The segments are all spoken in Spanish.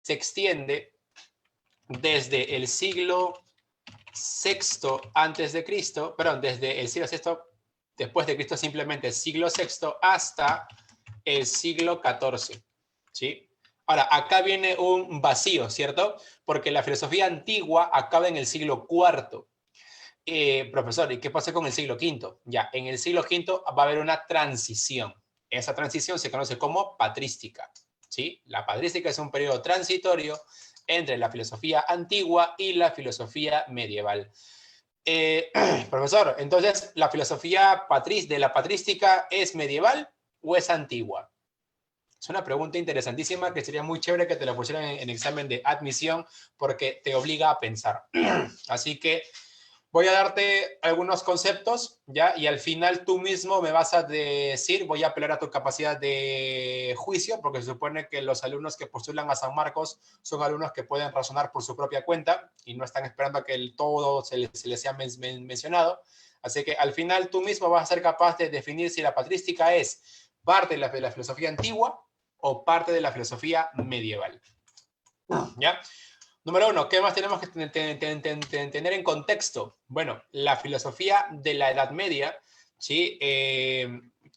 se extiende desde el siglo VI antes de Cristo, perdón, desde el siglo VI después de Cristo, simplemente el siglo VI hasta el siglo XIV, ¿sí? Ahora, acá viene un vacío, ¿cierto? Porque la filosofía antigua acaba en el siglo IV. Profesor, ¿y qué pasa con el siglo V? Ya, en el siglo V va a haber una transición. Esa transición se conoce como patrística, ¿sí? La patrística es un periodo transitorio entre la filosofía antigua y la filosofía medieval. Profesor, entonces, ¿la filosofía de la patrística es medieval o es antigua? Es una pregunta interesantísima que sería muy chévere que te la pusieran en examen de admisión porque te obliga a pensar. Así que voy a darte algunos conceptos, ¿ya? Y al final tú mismo me vas a decir, voy a apelar a tu capacidad de juicio, porque se supone que los alumnos que postulan a San Marcos son alumnos que pueden razonar por su propia cuenta y no están esperando a que todo se les sea mencionado. Así que al final tú mismo vas a ser capaz de definir si la patrística es parte de la filosofía antigua o parte de la filosofía medieval, ¿ya? Número uno, ¿qué más tenemos que tener en contexto? Bueno, la filosofía de la Edad Media, ¿sí?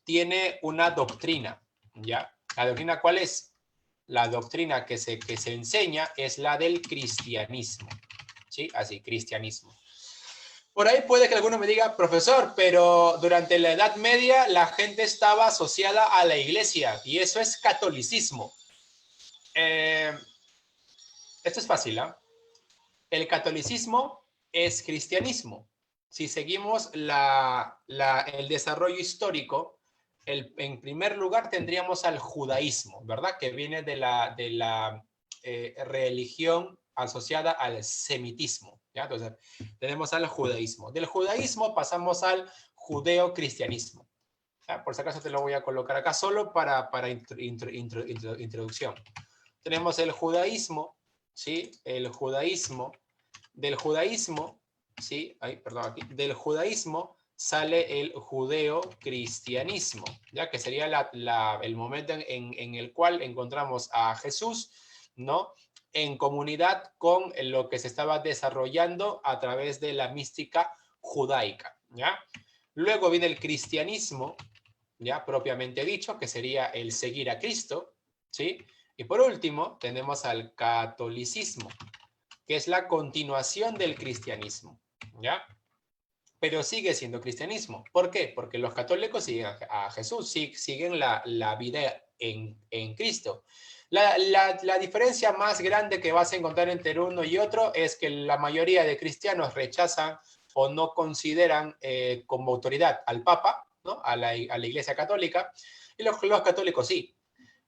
Tiene una doctrina, ¿ya? ¿La doctrina cuál es? La doctrina que se enseña es la del cristianismo, ¿sí? Así, cristianismo. Por ahí puede que alguno me diga, profesor, pero durante la Edad Media la gente estaba asociada a la iglesia y eso es catolicismo. Esto es fácil, ¿ah? El catolicismo es cristianismo. Si seguimos el desarrollo histórico, en primer lugar tendríamos al judaísmo, ¿verdad? Que viene de la religión asociada al semitismo, ¿ya? Entonces, tenemos al judaísmo. Del judaísmo pasamos al judeocristianismo. ¿Ya? Por si acaso te lo voy a colocar acá solo para introducción. Tenemos el judaísmo, ¿sí? El judaísmo. Del judaísmo, ¿sí? Ay, perdón, aquí. Del judaísmo sale el judeo-cristianismo, ¿ya? Que sería el momento en el cual encontramos a Jesús, ¿no? En comunidad con lo que se estaba desarrollando a través de la mística judaica, ¿ya? Luego viene el cristianismo, ¿ya? Propiamente dicho, que sería el seguir a Cristo, ¿sí? Y por último, tenemos al catolicismo, que es la continuación del cristianismo, ¿ya? Pero sigue siendo cristianismo. ¿Por qué? Porque los católicos siguen a Jesús, siguen la vida en Cristo. La diferencia más grande que vas a encontrar entre uno y otro es que la mayoría de cristianos rechazan o no consideran como autoridad al Papa, ¿no? A la Iglesia Católica, y los católicos sí.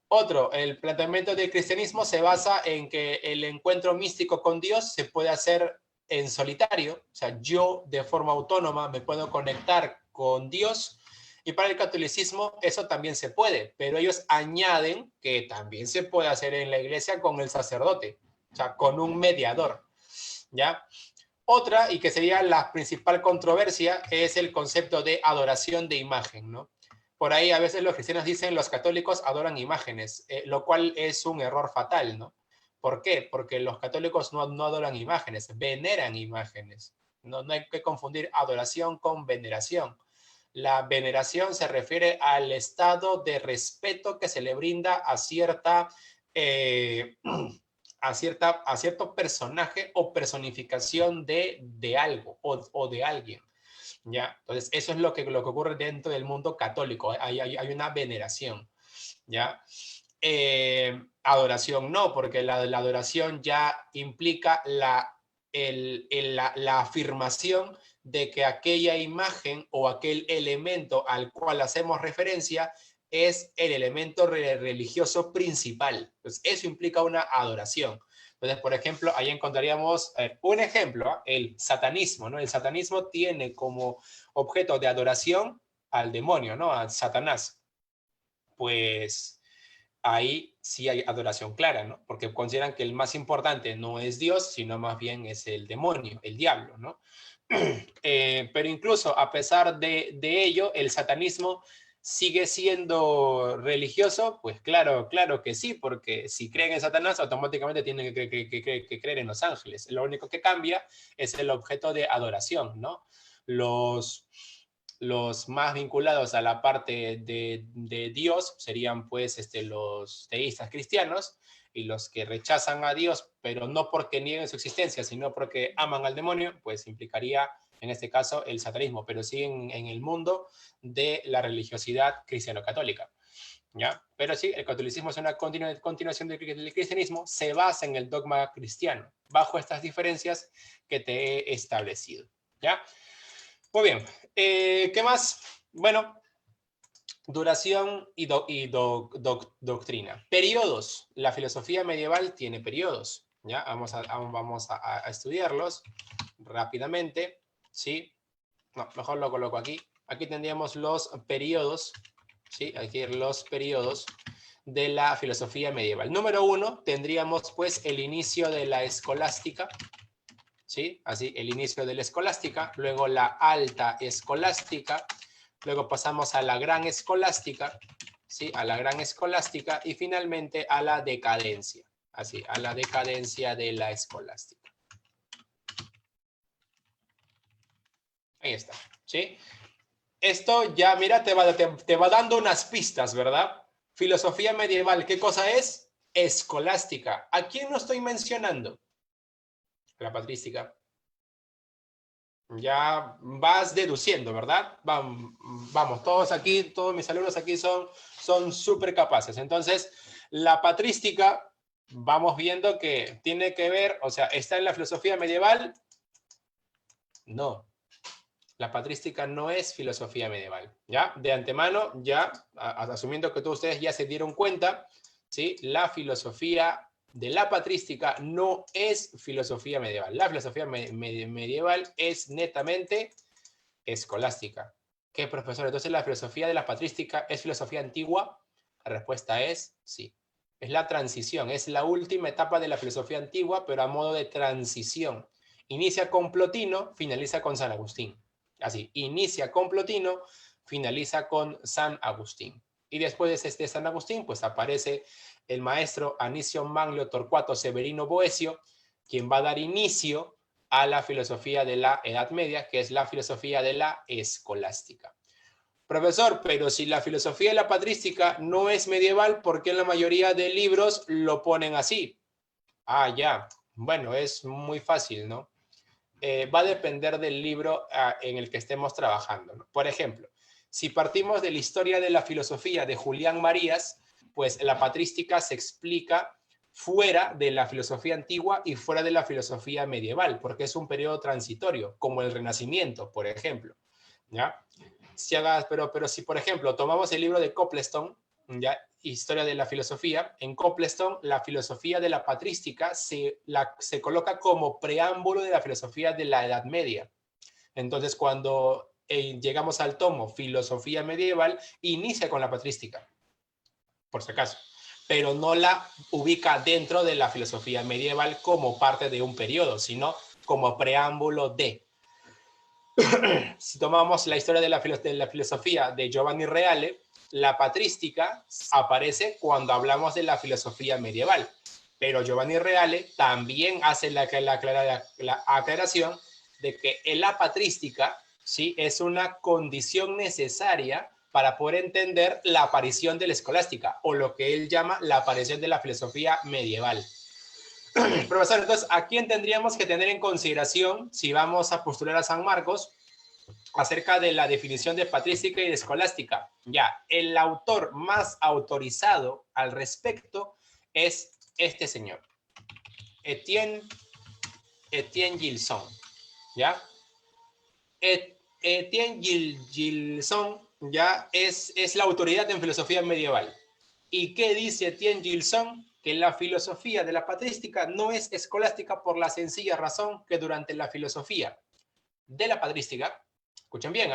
Otro, el planteamiento del cristianismo se basa en que el encuentro místico con Dios se puede hacer en solitario, o sea, yo de forma autónoma me puedo conectar con Dios, y para el catolicismo eso también se puede, pero ellos añaden que también se puede hacer en la iglesia con el sacerdote, o sea, con un mediador, ¿ya? Otra, y que sería la principal controversia, es el concepto de adoración de imagen, ¿no? Por ahí a veces los cristianos dicen los católicos adoran imágenes, lo cual es un error fatal, ¿no? ¿Por qué? Porque los católicos no adoran imágenes, veneran imágenes. No hay que confundir adoración con veneración. La veneración se refiere al estado de respeto que se le brinda eh, a cierto personaje o personificación de algo o de alguien. ¿Ya? Entonces, eso es lo que ocurre dentro del mundo católico. Hay una veneración, ¿ya? Adoración no, porque la adoración ya implica la afirmación de que aquella imagen o aquel elemento al cual hacemos referencia es el elemento religioso principal. Entonces, eso implica una adoración. Entonces, por ejemplo, ahí encontraríamos un ejemplo, el satanismo, ¿no? El satanismo tiene como objeto de adoración al demonio, ¿no? A Satanás. Pues ahí sí hay adoración clara, ¿no? Porque consideran que el más importante no es Dios, sino más bien es el demonio, el diablo, ¿no? Pero incluso a pesar de ello, el satanismo ¿Sigue siendo religioso? Pues claro, claro que sí, porque si creen en Satanás, automáticamente tienen que creer en los ángeles. Lo único que cambia es el objeto de adoración, ¿no? Los más vinculados a la parte de Dios serían pues los teístas cristianos, y los que rechazan a Dios, pero no porque nieguen su existencia, sino porque aman al demonio, pues implicaría en este caso el satanismo, pero sí en el mundo de la religiosidad cristiano-católica, ¿ya? Pero sí, el catolicismo es una continuación del cristianismo, se basa en el dogma cristiano, bajo estas diferencias que te he establecido, ¿ya? Muy bien, ¿qué más? Bueno, duración y doctrina. Periodos. La filosofía medieval tiene periodos, ¿ya? Vamos a estudiarlos rápidamente, ¿sí? No, mejor lo coloco aquí. Aquí tendríamos los periodos, ¿sí? Aquí los periodos de la filosofía medieval. Número 1, tendríamos pues el inicio de la escolástica, ¿sí? Así, el inicio de la escolástica, luego la alta escolástica, luego pasamos a la gran escolástica, ¿sí? A la gran escolástica y finalmente a la decadencia, así, a la decadencia de la escolástica. Ahí está, ¿sí? Esto ya, mira, te va dando unas pistas, ¿verdad? Filosofía medieval, ¿qué cosa es? Escolástica. ¿A quién no estoy mencionando? La patrística. Ya vas deduciendo, ¿verdad? Vamos, todos aquí, todos mis alumnos aquí son súper capaces. Entonces, la patrística, vamos viendo que tiene que ver, o sea, ¿está en la filosofía medieval? No. La patrística no es filosofía medieval, ¿ya? De antemano, ya, asumiendo que todos ustedes ya se dieron cuenta, ¿sí? La filosofía de la patrística no es filosofía medieval. La filosofía medieval es netamente escolástica. ¿Qué, profesor? Entonces, ¿la filosofía de la patrística es filosofía antigua? La respuesta es sí. Es la transición, es la última etapa de la filosofía antigua, pero a modo de transición. Inicia con Plotino, finaliza con San Agustín. Así, inicia con Plotino, finaliza con San Agustín. Y después de San Agustín, pues aparece el maestro Anicio Manlio Torcuato Severino Boecio, quien va a dar inicio a la filosofía de la Edad Media, que es la filosofía de la escolástica. Profesor, pero si la filosofía de la patrística no es medieval, ¿por qué en la mayoría de libros lo ponen así? Ah, ya. Bueno, es muy fácil, ¿no? Va a depender del libro en el que estemos trabajando, ¿no? Por ejemplo, si partimos de la historia de la filosofía de Julián Marías, pues la patrística se explica fuera de la filosofía antigua y fuera de la filosofía medieval, porque es un periodo transitorio, como el Renacimiento, por ejemplo, ¿ya? Pero si, por ejemplo, tomamos el libro de Copleston, ¿ya? Historia de la filosofía, en Copleston la filosofía de la patrística se coloca como preámbulo de la filosofía de la Edad Media. Entonces, cuando llegamos al tomo Filosofía Medieval, inicia con la patrística, por si acaso, pero no la ubica dentro de la filosofía medieval como parte de un periodo, sino como preámbulo de. Si tomamos la historia de la filosofía de Giovanni Reale, la patrística aparece cuando hablamos de la filosofía medieval, pero Giovanni Reale también hace la aclaración de que la patrística, ¿sí?, es una condición necesaria para poder entender la aparición de la escolástica, o lo que él llama la aparición de la filosofía medieval. Profesor, entonces, ¿a quién tendríamos que tener en consideración si vamos a postular a San Marcos acerca de la definición de patrística y de escolástica? Ya, el autor más autorizado al respecto es este señor, Etienne Gilson, ¿ya? Etienne Gilson ya es la autoridad en filosofía medieval. ¿Y qué dice Etienne Gilson? Que la filosofía de la patrística no es escolástica por la sencilla razón que durante la filosofía de la patrística, escuchen bien,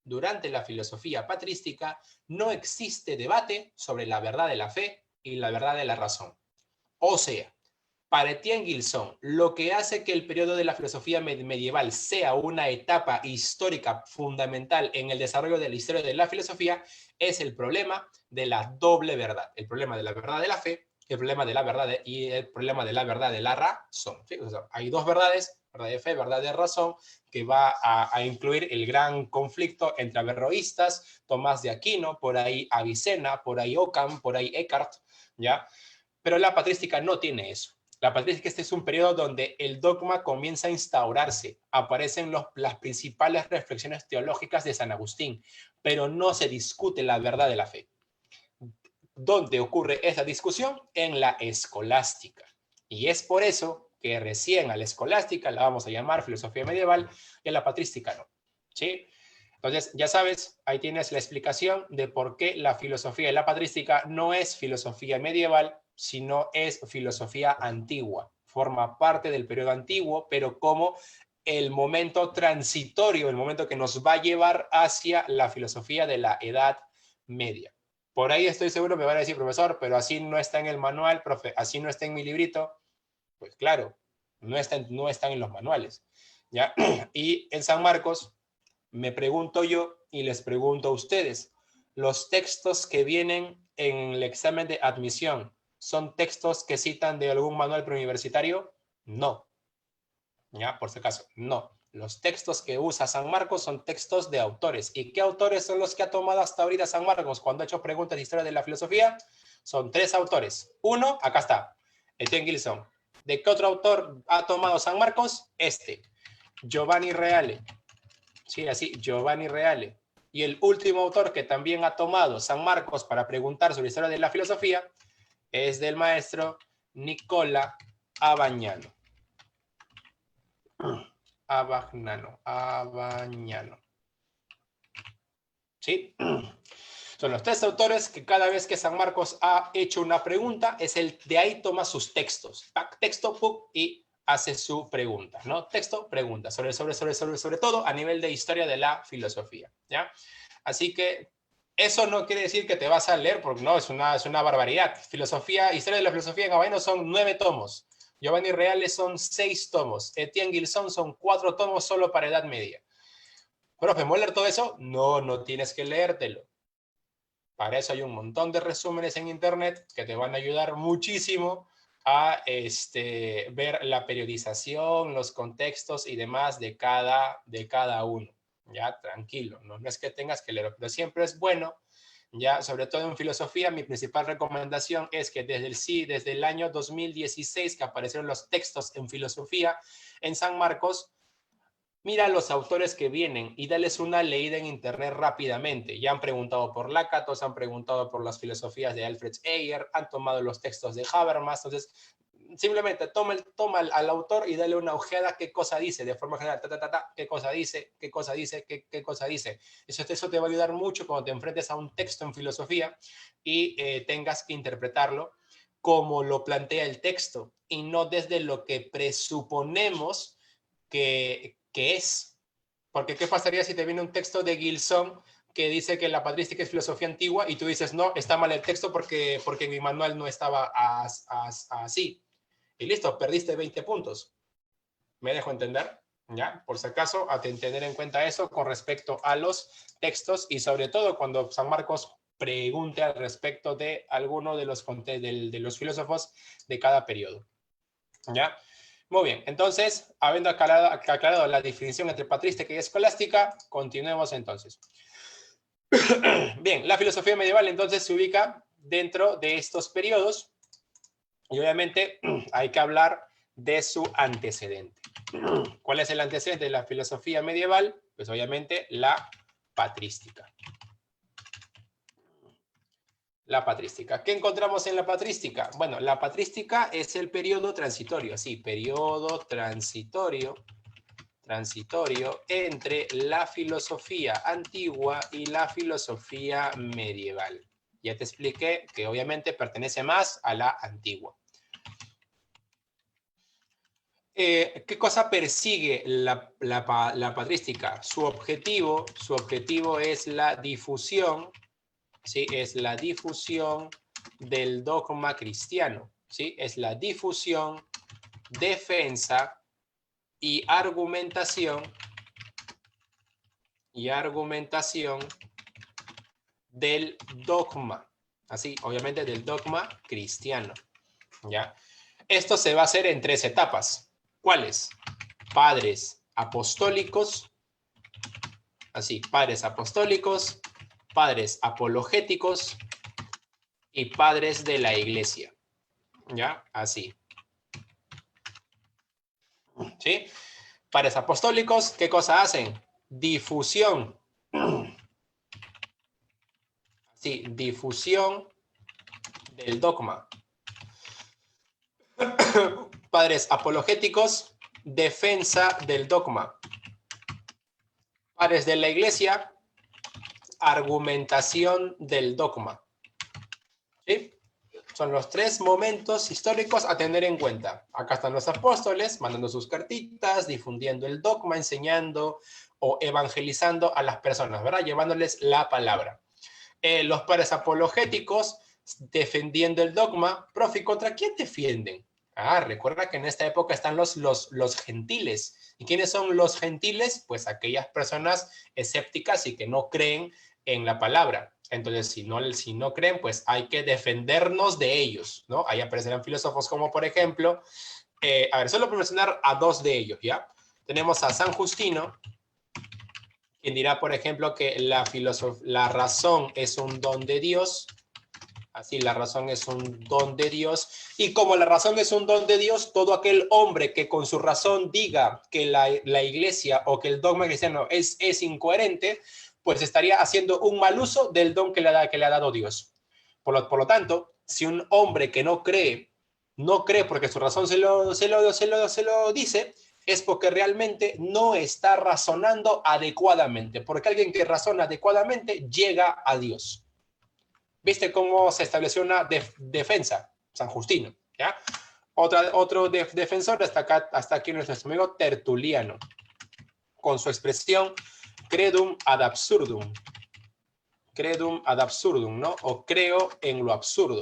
durante la filosofía patrística no existe debate sobre la verdad de la fe y la verdad de la razón. O sea, Para Etienne Gilson, lo que hace que el periodo de la filosofía medieval sea una etapa histórica fundamental en el desarrollo de la historia de la filosofía es el problema de la doble verdad. El problema de la verdad de la fe, el problema de la verdad y el problema de la verdad de la razón. ¿Sí? O sea, hay dos verdades, verdad de fe, verdad de razón, que va a incluir el gran conflicto entre averroístas, Tomás de Aquino, por ahí Avicena, por ahí Occam, por ahí Eckhart, ¿ya? Pero la patrística no tiene eso. La patrística este es un periodo donde el dogma comienza a instaurarse, aparecen las principales reflexiones teológicas de San Agustín, pero no se discute la verdad de la fe. ¿Dónde ocurre esa discusión? En la escolástica. Y es por eso que recién a la escolástica la vamos a llamar filosofía medieval y a la patrística no. ¿Sí? Entonces, ya sabes, ahí tienes la explicación de por qué la filosofía de la patrística no es filosofía medieval, sino es filosofía antigua. Forma parte del periodo antiguo, pero como el momento transitorio, el momento que nos va a llevar hacia la filosofía de la Edad Media. Por ahí estoy seguro me van a decir, profesor, pero así no está en el manual, profe, así no está en mi librito. Pues claro, no están en los manuales. ¿Ya? Y en San Marcos, me pregunto yo y les pregunto a ustedes, ¿los textos que vienen en el examen de admisión son textos que citan de algún manual preuniversitario? No. ¿Ya? Por si acaso, no. Los textos que usa San Marcos son textos de autores. ¿Y qué autores son los que ha tomado hasta ahorita San Marcos cuando ha hecho preguntas de historia de la filosofía? Son 3 autores. Uno, acá está, Etienne Gilson. ¿De qué otro autor ha tomado San Marcos? Giovanni Reale. Sí, así, Giovanni Reale. Y el último autor que también ha tomado San Marcos para preguntar sobre la historia de la filosofía es del maestro Nicola Abagnano. Abagnano. ¿Sí? Son los 3 autores que cada vez que San Marcos ha hecho una pregunta, es el de ahí toma sus textos. Texto, y hace su pregunta, ¿no? Texto, pregunta, sobre todo a nivel de historia de la filosofía, ¿ya? Así que eso no quiere decir que te vas a leer, porque no, es una barbaridad. Filosofía, historia de la filosofía en Abagnano son 9 tomos. Giovanni Reale son 6 tomos. Etienne Gilson son 4 tomos solo para Edad Media. Profe, ¿me voy a leer todo eso? No, no tienes que leértelo. Para eso hay un montón de resúmenes en internet que te van a ayudar muchísimo a ver la periodización, los contextos y demás de cada uno. Ya, tranquilo, no es que tengas que leerlo, pero siempre es bueno, ya, sobre todo en filosofía, mi principal recomendación es que desde el año 2016 que aparecieron los textos en filosofía en San Marcos, mira los autores que vienen y dales una leída en internet rápidamente. Ya han preguntado por Lakatos, han preguntado por las filosofías de Alfred Ayer, han tomado los textos de Habermas. Entonces, simplemente toma al autor y dale una ojeada qué cosa dice, de forma general, qué cosa dice, qué cosa dice, qué cosa dice. Eso te va a ayudar mucho cuando te enfrentes a un texto en filosofía y tengas que interpretarlo como lo plantea el texto y no desde lo que presuponemos que es. Porque ¿qué pasaría si te viene un texto de Gilson que dice que la patrística es filosofía antigua y tú dices, no, está mal el texto porque en mi manual no estaba así? Y listo, perdiste 20 puntos. ¿Me dejo entender? ¿Ya? Por si acaso, a tener en cuenta eso con respecto a los textos y sobre todo cuando San Marcos pregunte al respecto de alguno de los filósofos de cada periodo. ¿Ya? Muy bien, entonces, habiendo aclarado la definición entre patrística y escolástica, continuemos entonces. Bien, la filosofía medieval entonces se ubica dentro de estos periodos y obviamente hay que hablar de su antecedente. ¿Cuál es el antecedente de la filosofía medieval? Pues obviamente la patrística. La patrística. ¿Qué encontramos en la patrística? Bueno, la patrística es el periodo transitorio, sí, periodo transitorio entre la filosofía antigua y la filosofía medieval. Ya te expliqué que obviamente pertenece más a la antigua. ¿Qué cosa persigue la patrística? Su objetivo es la difusión, ¿sí? Es la difusión del dogma cristiano, ¿sí? Es la difusión defensa y argumentación del dogma. Así, obviamente del dogma cristiano. ¿Ya? Esto se va a hacer en 3 etapas. ¿Cuáles? Padres apostólicos, así, padres apostólicos, padres apologéticos y padres de la iglesia. ¿Ya? Así. ¿Sí? Padres apostólicos, ¿qué cosa hacen? Difusión. Sí, difusión del dogma. Padres apologéticos, defensa del dogma. Padres de la iglesia, argumentación del dogma. ¿Sí? Son los 3 momentos históricos a tener en cuenta. Acá están los apóstoles mandando sus cartitas, difundiendo el dogma, enseñando o evangelizando a las personas, ¿verdad? Llevándoles la palabra. Los padres apologéticos defendiendo el dogma. Profe, ¿contra quién defienden? Recuerda que en esta época están los gentiles. ¿Y quiénes son los gentiles? Pues aquellas personas escépticas y que no creen en la palabra. Entonces, si no creen, pues hay que defendernos de ellos, ¿no? Ahí aparecerán filósofos como, por ejemplo, solo por mencionar a 2 de ellos, ¿ya? Tenemos a San Justino, quien dirá, por ejemplo, que la razón es un don de Dios. Así, la razón es un don de Dios. Y como la razón es un don de Dios, todo aquel hombre que con su razón diga que la iglesia o que el dogma cristiano es incoherente, pues estaría haciendo un mal uso del don que le ha dado Dios. Por lo tanto, si un hombre que no cree porque su razón se lo dice, es porque realmente no está razonando adecuadamente. Porque alguien que razona adecuadamente llega a Dios. ¿Viste cómo se estableció una defensa? San Justino, ¿ya? Otro defensor hasta aquí nuestro amigo Tertuliano, con su expresión credum ad absurdum. Credum ad absurdum, ¿no? O creo en lo absurdo.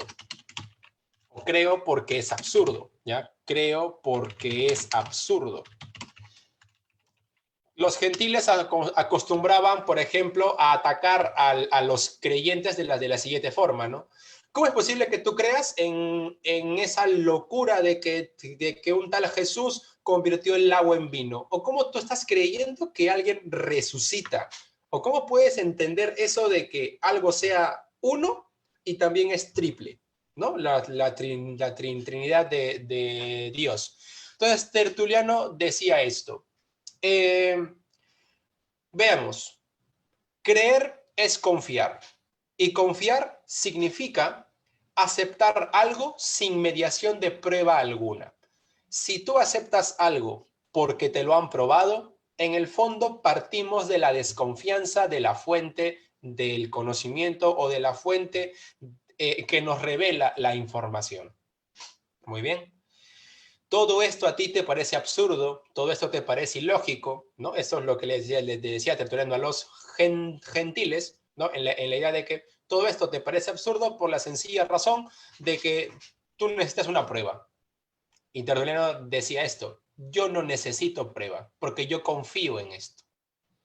O creo porque es absurdo, ¿ya? Creo porque es absurdo. Los gentiles acostumbraban, por ejemplo, a atacar a los creyentes de la siguiente forma, ¿no? ¿Cómo es posible que tú creas en esa locura de que un tal Jesús convirtió el agua en vino? ¿O cómo tú estás creyendo que alguien resucita? ¿O cómo puedes entender eso de que algo sea uno y también es triple? ¿No? La Trinidad de Dios. Entonces, Tertuliano decía esto. Veamos, creer es confiar y confiar significa aceptar algo sin mediación de prueba alguna. Si tú aceptas algo porque te lo han probado, en el fondo partimos de la desconfianza de la fuente del conocimiento o de la fuente que nos revela la información. Muy bien. Todo esto a ti te parece absurdo, todo esto te parece ilógico, ¿no? Eso es lo que les decía Tertuliano a los gentiles, ¿no? En la idea de que todo esto te parece absurdo por la sencilla razón de que tú necesitas una prueba. Y Tertuliano decía esto: yo no necesito prueba, porque yo confío en esto.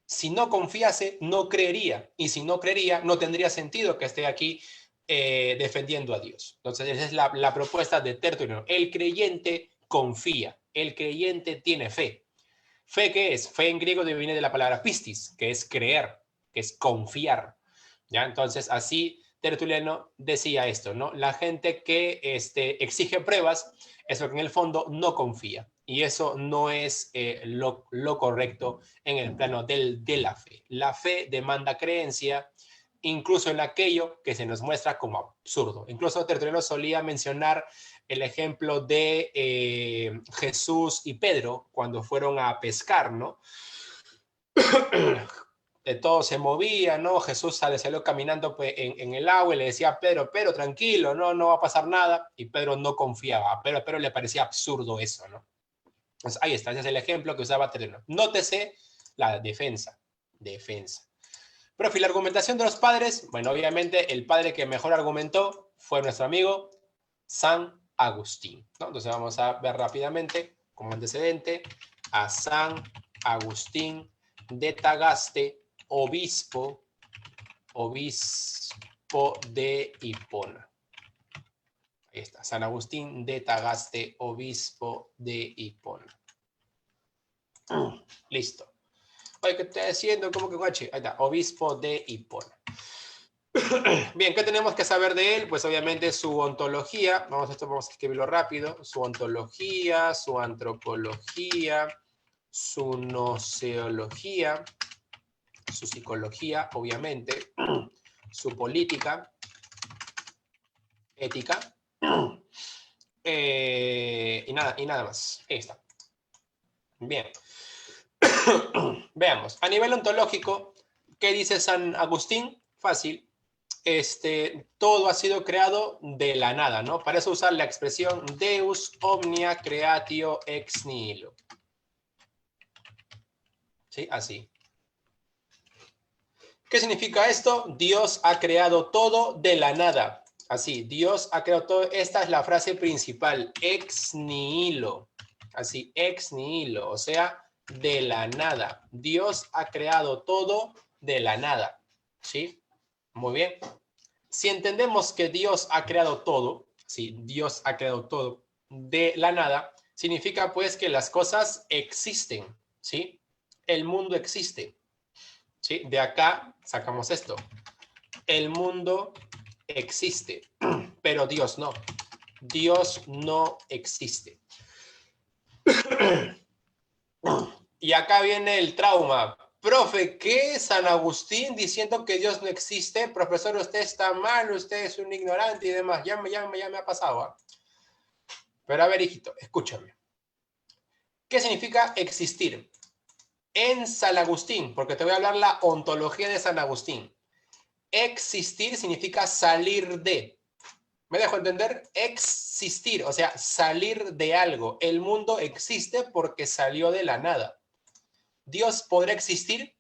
Si no confiase, no creería. Y si no creería, no tendría sentido que esté aquí defendiendo a Dios. Entonces, esa es la propuesta de Tertuliano. El creyente confía, el creyente tiene fe. ¿Fe qué es? Fe en griego viene de la palabra pistis, que es creer, que es confiar. ¿Ya? Entonces, así Tertuliano decía esto, ¿no? La gente que exige pruebas es porque en el fondo no confía. Y eso no es lo correcto en el plano de la fe. La fe demanda creencia, incluso en aquello que se nos muestra como absurdo. Incluso Tertuliano solía mencionar el ejemplo de Jesús y Pedro cuando fueron a pescar, ¿no? Todo se movía, ¿no? Jesús salió caminando en el agua y le decía a Pedro, tranquilo, no va a pasar nada. Y Pedro no confiaba. A Pedro le parecía absurdo eso, ¿no? Pues ahí está, ese es el ejemplo que usaba Tertuliano. Nótese la defensa. Profe, la argumentación de los padres, bueno, obviamente el padre que mejor argumentó fue nuestro amigo San Agustín, ¿no? Entonces vamos a ver rápidamente como antecedente a San Agustín de Tagaste, obispo de Hipona. Ahí está, San Agustín de Tagaste, obispo de Hipona. Listo. Oye, ¿qué estoy haciendo? ¿Cómo que guache? Ahí está, obispo de Hipona. Bien, ¿qué tenemos que saber de él? Pues obviamente su ontología, vamos a escribirlo rápido, su ontología, su antropología, su noceología, su psicología, obviamente, su política, ética, y nada más. Ahí está. Bien. Veamos, a nivel ontológico, ¿qué dice San Agustín? Fácil. Todo ha sido creado de la nada, ¿no? Para eso usar la expresión Deus omnia creatio ex nihilo. ¿Sí? Así. ¿Qué significa esto? Dios ha creado todo de la nada. Así, Dios ha creado todo. Esta es la frase principal, ex nihilo. Así, ex nihilo, o sea, de la nada. Dios ha creado todo de la nada. ¿Sí? Muy bien. Si entendemos que Dios ha creado todo, sí, Dios ha creado todo de la nada, significa pues que las cosas existen, ¿sí? El mundo existe, ¿sí? De acá sacamos esto. El mundo existe, pero Dios no. Dios no existe. Y acá viene el trauma. Profe, ¿qué? San Agustín diciendo que Dios no existe. Profesor, usted está mal, usted es un ignorante y demás. Ya me ha pasado. ¿Eh? Pero a ver, hijito, escúchame. ¿Qué significa existir? En San Agustín, porque te voy a hablar la ontología de San Agustín. Existir significa salir de. ¿Me dejo entender? Existir, o sea, salir de algo. El mundo existe porque salió de la nada. ¿Dios podrá existir?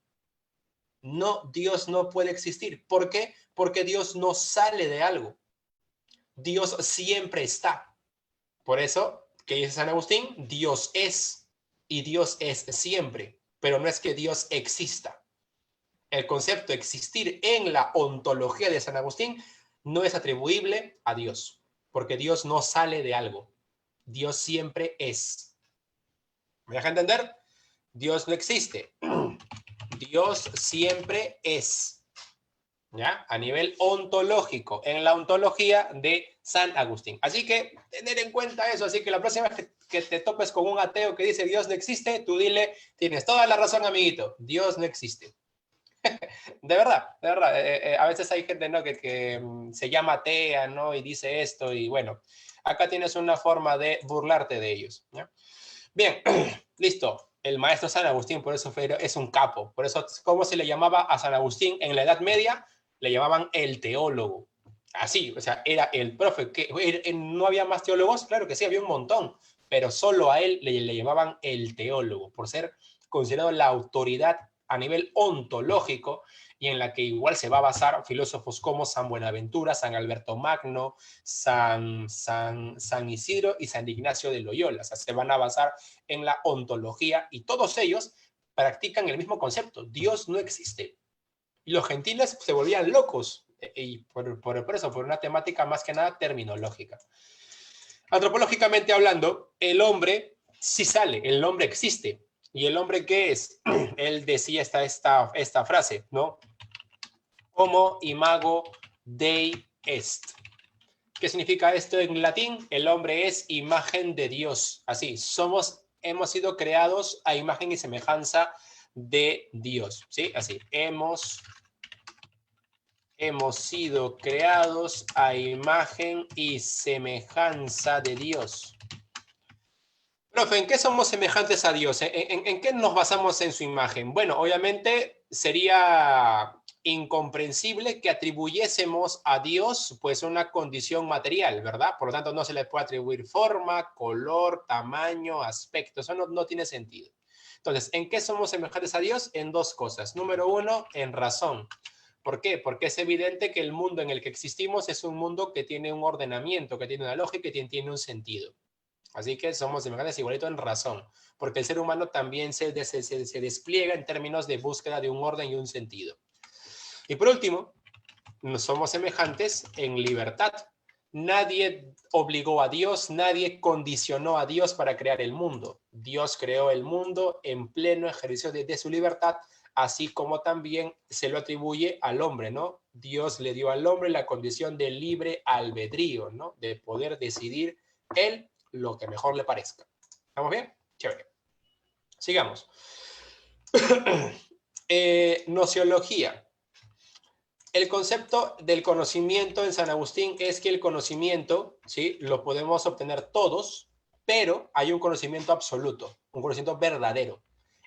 No, Dios no puede existir. ¿Por qué? Porque Dios no sale de algo. Dios siempre está. Por eso, ¿qué dice San Agustín? Dios es y Dios es siempre, pero no es que Dios exista. El concepto existir en la ontología de San Agustín no es atribuible a Dios, porque Dios no sale de algo. Dios siempre es. ¿Me deja entender? Dios no existe. Dios siempre es. ¿Ya? A nivel ontológico, en la ontología de San Agustín. Así que tener en cuenta eso. Así que la próxima vez que te topes con un ateo que dice Dios no existe, tú dile, tienes toda la razón, amiguito, Dios no existe. De verdad, de verdad. A veces hay gente, ¿no? que se llama atea, ¿no? Y dice esto y bueno, acá tienes una forma de burlarte de ellos. ¿Ya? Bien, listo. El maestro San Agustín, por eso es un capo. Por eso, ¿cómo se le llamaba a San Agustín en la Edad Media? Le llamaban el teólogo. Así, o sea, era el profe. ¿No había más teólogos? Claro que sí, había un montón. Pero solo a él le llamaban el teólogo, por ser considerado la autoridad a nivel ontológico y en la que igual se va a basar filósofos como San Buenaventura, San Alberto Magno, San Isidro y San Ignacio de Loyola. O sea, se van a basar en la ontología y todos ellos practican el mismo concepto. Dios no existe. Y los gentiles se volvían locos y por eso, por una temática más que nada terminológica. Antropológicamente hablando, el hombre sí sale, el hombre existe. ¿Y el hombre qué es? Él decía esta frase, ¿no? Homo imago Dei est. ¿Qué significa esto en latín? El hombre es imagen de Dios. Así, hemos sido creados a imagen y semejanza de Dios. ¿Sí? Así, hemos sido creados a imagen y semejanza de Dios. Profe, ¿en qué somos semejantes a Dios? ¿En qué nos basamos en su imagen? Bueno, obviamente sería incomprensible que atribuyésemos a Dios pues una condición material, ¿verdad? Por lo tanto, no se le puede atribuir forma, color, tamaño, aspecto. Eso no tiene sentido. Entonces, ¿en qué somos semejantes a Dios? En dos cosas. Número uno, en razón. ¿Por qué? Porque es evidente que el mundo en el que existimos es un mundo que tiene un ordenamiento, que tiene una lógica y que tiene un sentido. Así que somos semejantes igualito en razón, porque el ser humano también se despliega en términos de búsqueda de un orden y un sentido. Y por último, somos semejantes en libertad. Nadie obligó a Dios, nadie condicionó a Dios para crear el mundo. Dios creó el mundo en pleno ejercicio de su libertad, así como también se lo atribuye al hombre, ¿no? Dios le dio al hombre la condición de libre albedrío, ¿no? De poder decidir él lo que mejor le parezca. ¿Estamos bien? Chévere. Sigamos. Nociología. El concepto del conocimiento en San Agustín es que el conocimiento, ¿sí?, lo podemos obtener todos, pero hay un conocimiento absoluto, un conocimiento verdadero.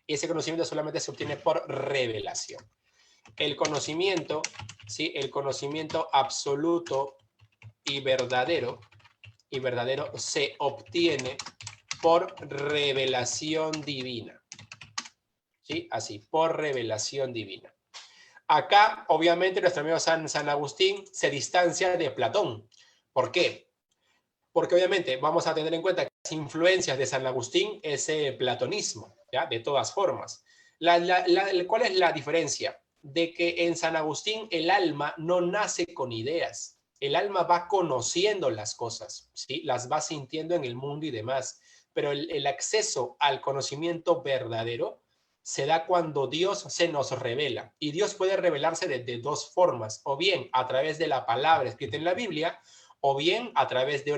Y ese conocimiento solamente se obtiene por revelación. El conocimiento, ¿sí?, el conocimiento absoluto y verdadero se obtiene por revelación divina. ¿Sí? Así, por revelación divina. Acá, obviamente, nuestro amigo San Agustín se distancia de Platón. ¿Por qué? Porque obviamente vamos a tener en cuenta que las influencias de San Agustín es el platonismo, ¿ya? De todas formas. ¿Cuál es la diferencia? De que en San Agustín el alma no nace con ideas. El alma va conociendo las cosas, ¿sí? Las va sintiendo en el mundo y demás. Pero el acceso al conocimiento verdadero se da cuando Dios se nos revela. Y Dios puede revelarse de dos formas, o bien a través de la palabra escrita en la Biblia, o bien a través de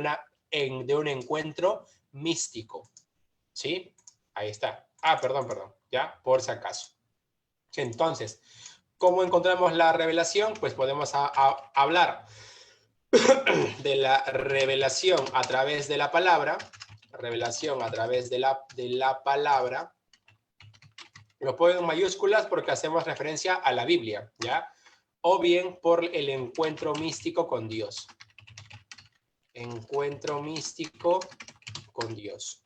un encuentro místico. ¿Sí? Ahí está. Perdón, ya, por si acaso. Entonces, ¿cómo encontramos la revelación? Pues podemos hablar de la revelación a través de la palabra, revelación a través de la palabra. Lo pongo en mayúsculas porque hacemos referencia a la Biblia, ¿ya? O bien por el encuentro místico con Dios. Encuentro místico con Dios,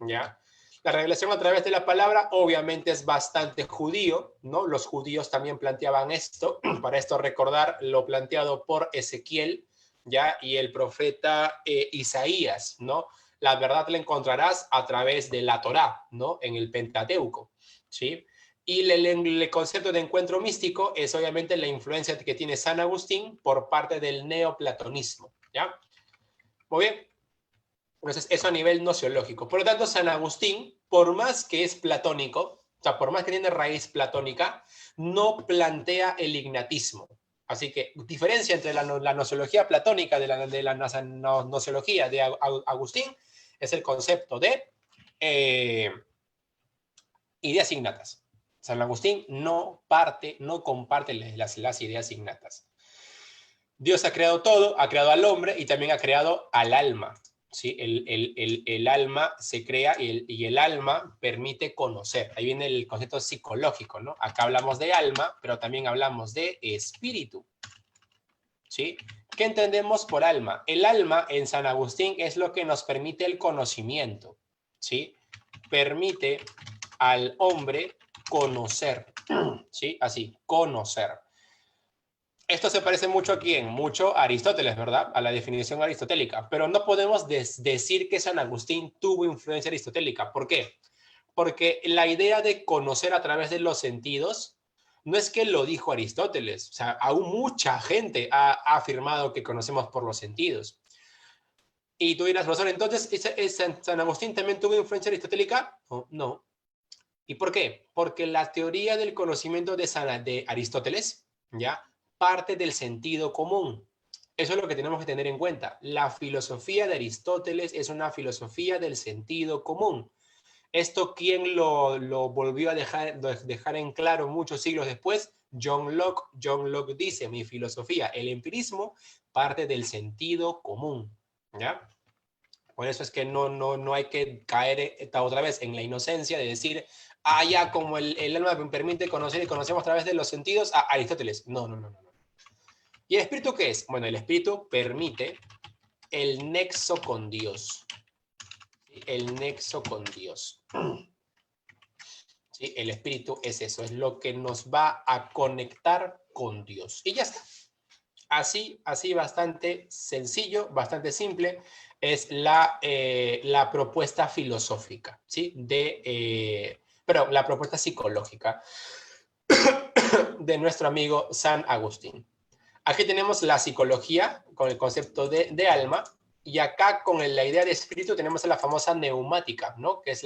¿ya? La revelación a través de la palabra obviamente es bastante judío, ¿no? Los judíos también planteaban esto, para esto recordar lo planteado por Ezequiel, ¿ya? Y el profeta Isaías, ¿no? La verdad la encontrarás a través de la Torá, ¿no? En el Pentateuco, ¿sí? Y el concepto de encuentro místico es obviamente la influencia que tiene San Agustín por parte del neoplatonismo, ¿ya? Muy bien. Entonces, eso a nivel nociológico. Por lo tanto, San Agustín, por más que es platónico, o sea, por más que tiene raíz platónica, no plantea el ignatismo. Así que, diferencia entre la nociología platónica de la nociología de Agustín es el concepto de ideas innatas. San Agustín no comparte las ideas innatas. Dios ha creado todo, ha creado al hombre y también ha creado al alma. ¿Sí? El alma se crea y el alma permite conocer. Ahí viene el concepto psicológico, ¿no? Acá hablamos de alma, pero también hablamos de espíritu. ¿Sí? ¿Qué entendemos por alma? El alma en San Agustín es lo que nos permite el conocimiento. ¿Sí? Permite al hombre conocer. ¿Sí? Así, conocer. Esto se parece mucho a quién, mucho a Aristóteles, ¿verdad? A la definición aristotélica. Pero no podemos decir que San Agustín tuvo influencia aristotélica. ¿Por qué? Porque la idea de conocer a través de los sentidos no es que lo dijo Aristóteles. O sea, aún mucha gente ha afirmado que conocemos por los sentidos. Y tú dirás, profesor, entonces, ¿San Agustín también tuvo influencia aristotélica? No. ¿Y por qué? Porque la teoría del conocimiento de Aristóteles, ¿ya?, parte del sentido común. Eso es lo que tenemos que tener en cuenta. La filosofía de Aristóteles es una filosofía del sentido común. Esto, ¿quién lo volvió a dejar en claro muchos siglos después? John Locke. John Locke dice, mi filosofía, el empirismo, parte del sentido común, ¿ya? Por eso es que no hay que caer otra vez en la inocencia de decir, ya como el alma me permite conocer y conocemos a través de los sentidos a Aristóteles. No. ¿Y el espíritu qué es? Bueno, el espíritu permite el nexo con Dios. El nexo con Dios. ¿Sí? El espíritu es eso, es lo que nos va a conectar con Dios. Y ya está. Así bastante sencillo, bastante simple. es la propuesta filosófica, ¿sí? Pero la propuesta psicológica de nuestro amigo San Agustín. Aquí tenemos la psicología con el concepto de alma, y acá con la idea de espíritu tenemos la famosa neumática, ¿no? Que es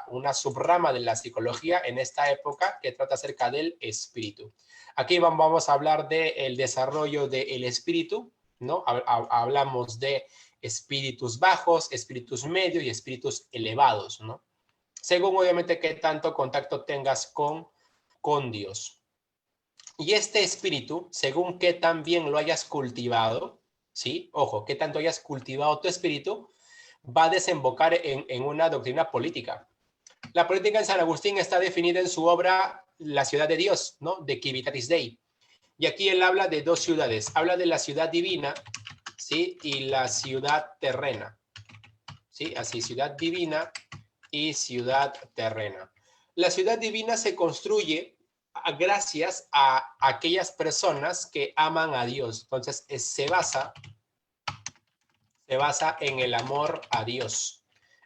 una subrama de la psicología en esta época que trata acerca del espíritu. Aquí vamos a hablar del desarrollo del espíritu, ¿no? Hablamos de espíritus bajos, espíritus medios y espíritus elevados, ¿no? Según obviamente qué tanto contacto tengas con Dios. Y este espíritu, según qué tan bien lo hayas cultivado, ¿sí? Ojo, qué tanto hayas cultivado tu espíritu, va a desembocar en una doctrina política. La política en San Agustín está definida en su obra La ciudad de Dios, ¿no? De Civitatis Dei. Y aquí él habla de dos ciudades. Habla de la ciudad divina, ¿sí? Y la ciudad terrena, ¿sí? Así, ciudad divina y ciudad terrena. La ciudad divina se construye gracias a aquellas personas que aman a Dios. Entonces, se basa en el amor a Dios.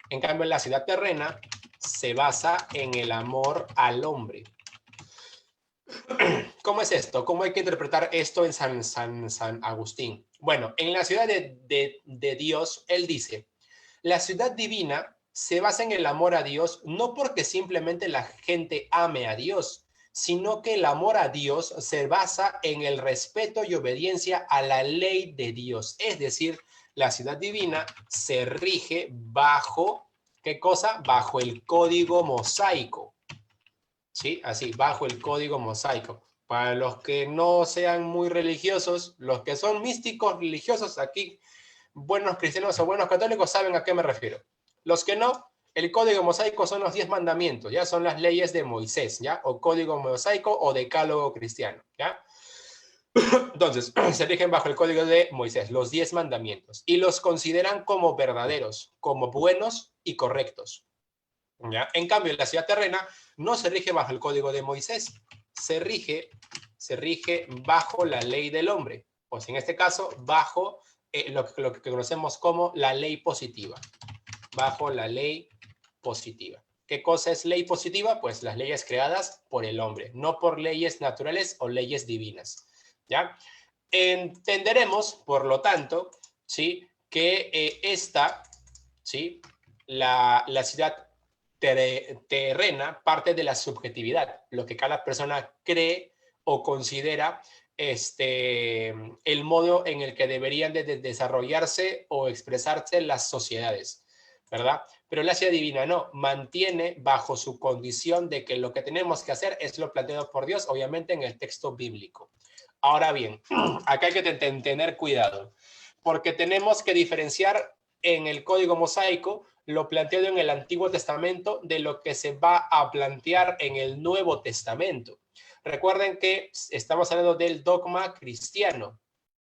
En cambio, la ciudad terrena se basa en el amor al hombre. ¿Cómo es esto? ¿Cómo hay que interpretar esto en San Agustín? Bueno, en la ciudad de Dios, él dice, la ciudad divina se basa en el amor a Dios, no porque simplemente la gente ame a Dios, sino que el amor a Dios se basa en el respeto y obediencia a la ley de Dios. Es decir, la ciudad divina se rige bajo, ¿qué cosa? Bajo el código mosaico. ¿Sí? Así, bajo el código mosaico. Para los que no sean muy religiosos, los que son místicos religiosos aquí, buenos cristianos o buenos católicos saben a qué me refiero. Los que no, el código mosaico son los 10 mandamientos, ¿ya? Son las leyes de Moisés, ¿ya? O código mosaico o decálogo cristiano, ¿ya? Entonces, se rigen bajo el código de Moisés, los 10 mandamientos, y los consideran como verdaderos, como buenos y correctos, ¿ya? En cambio, la ciudad terrena no se rige bajo el código de Moisés, se rige bajo la ley del hombre, o sea, en este caso, bajo lo que conocemos como la ley positiva, bajo la ley positiva. ¿Qué cosa es ley positiva? Pues las leyes creadas por el hombre, no por leyes naturales o leyes divinas, ¿ya? Entenderemos, por lo tanto, ¿sí? Que ¿sí? La ciudad terrena parte de la subjetividad, lo que cada persona cree o considera el modo en el que deberían de desarrollarse o expresarse las sociedades, ¿verdad? Pero la ciudad divina no, mantiene bajo su condición de que lo que tenemos que hacer es lo planteado por Dios, obviamente en el texto bíblico. Ahora bien, acá hay que tener cuidado, porque tenemos que diferenciar en el código mosaico lo planteado en el Antiguo Testamento de lo que se va a plantear en el Nuevo Testamento. Recuerden que estamos hablando del dogma cristiano,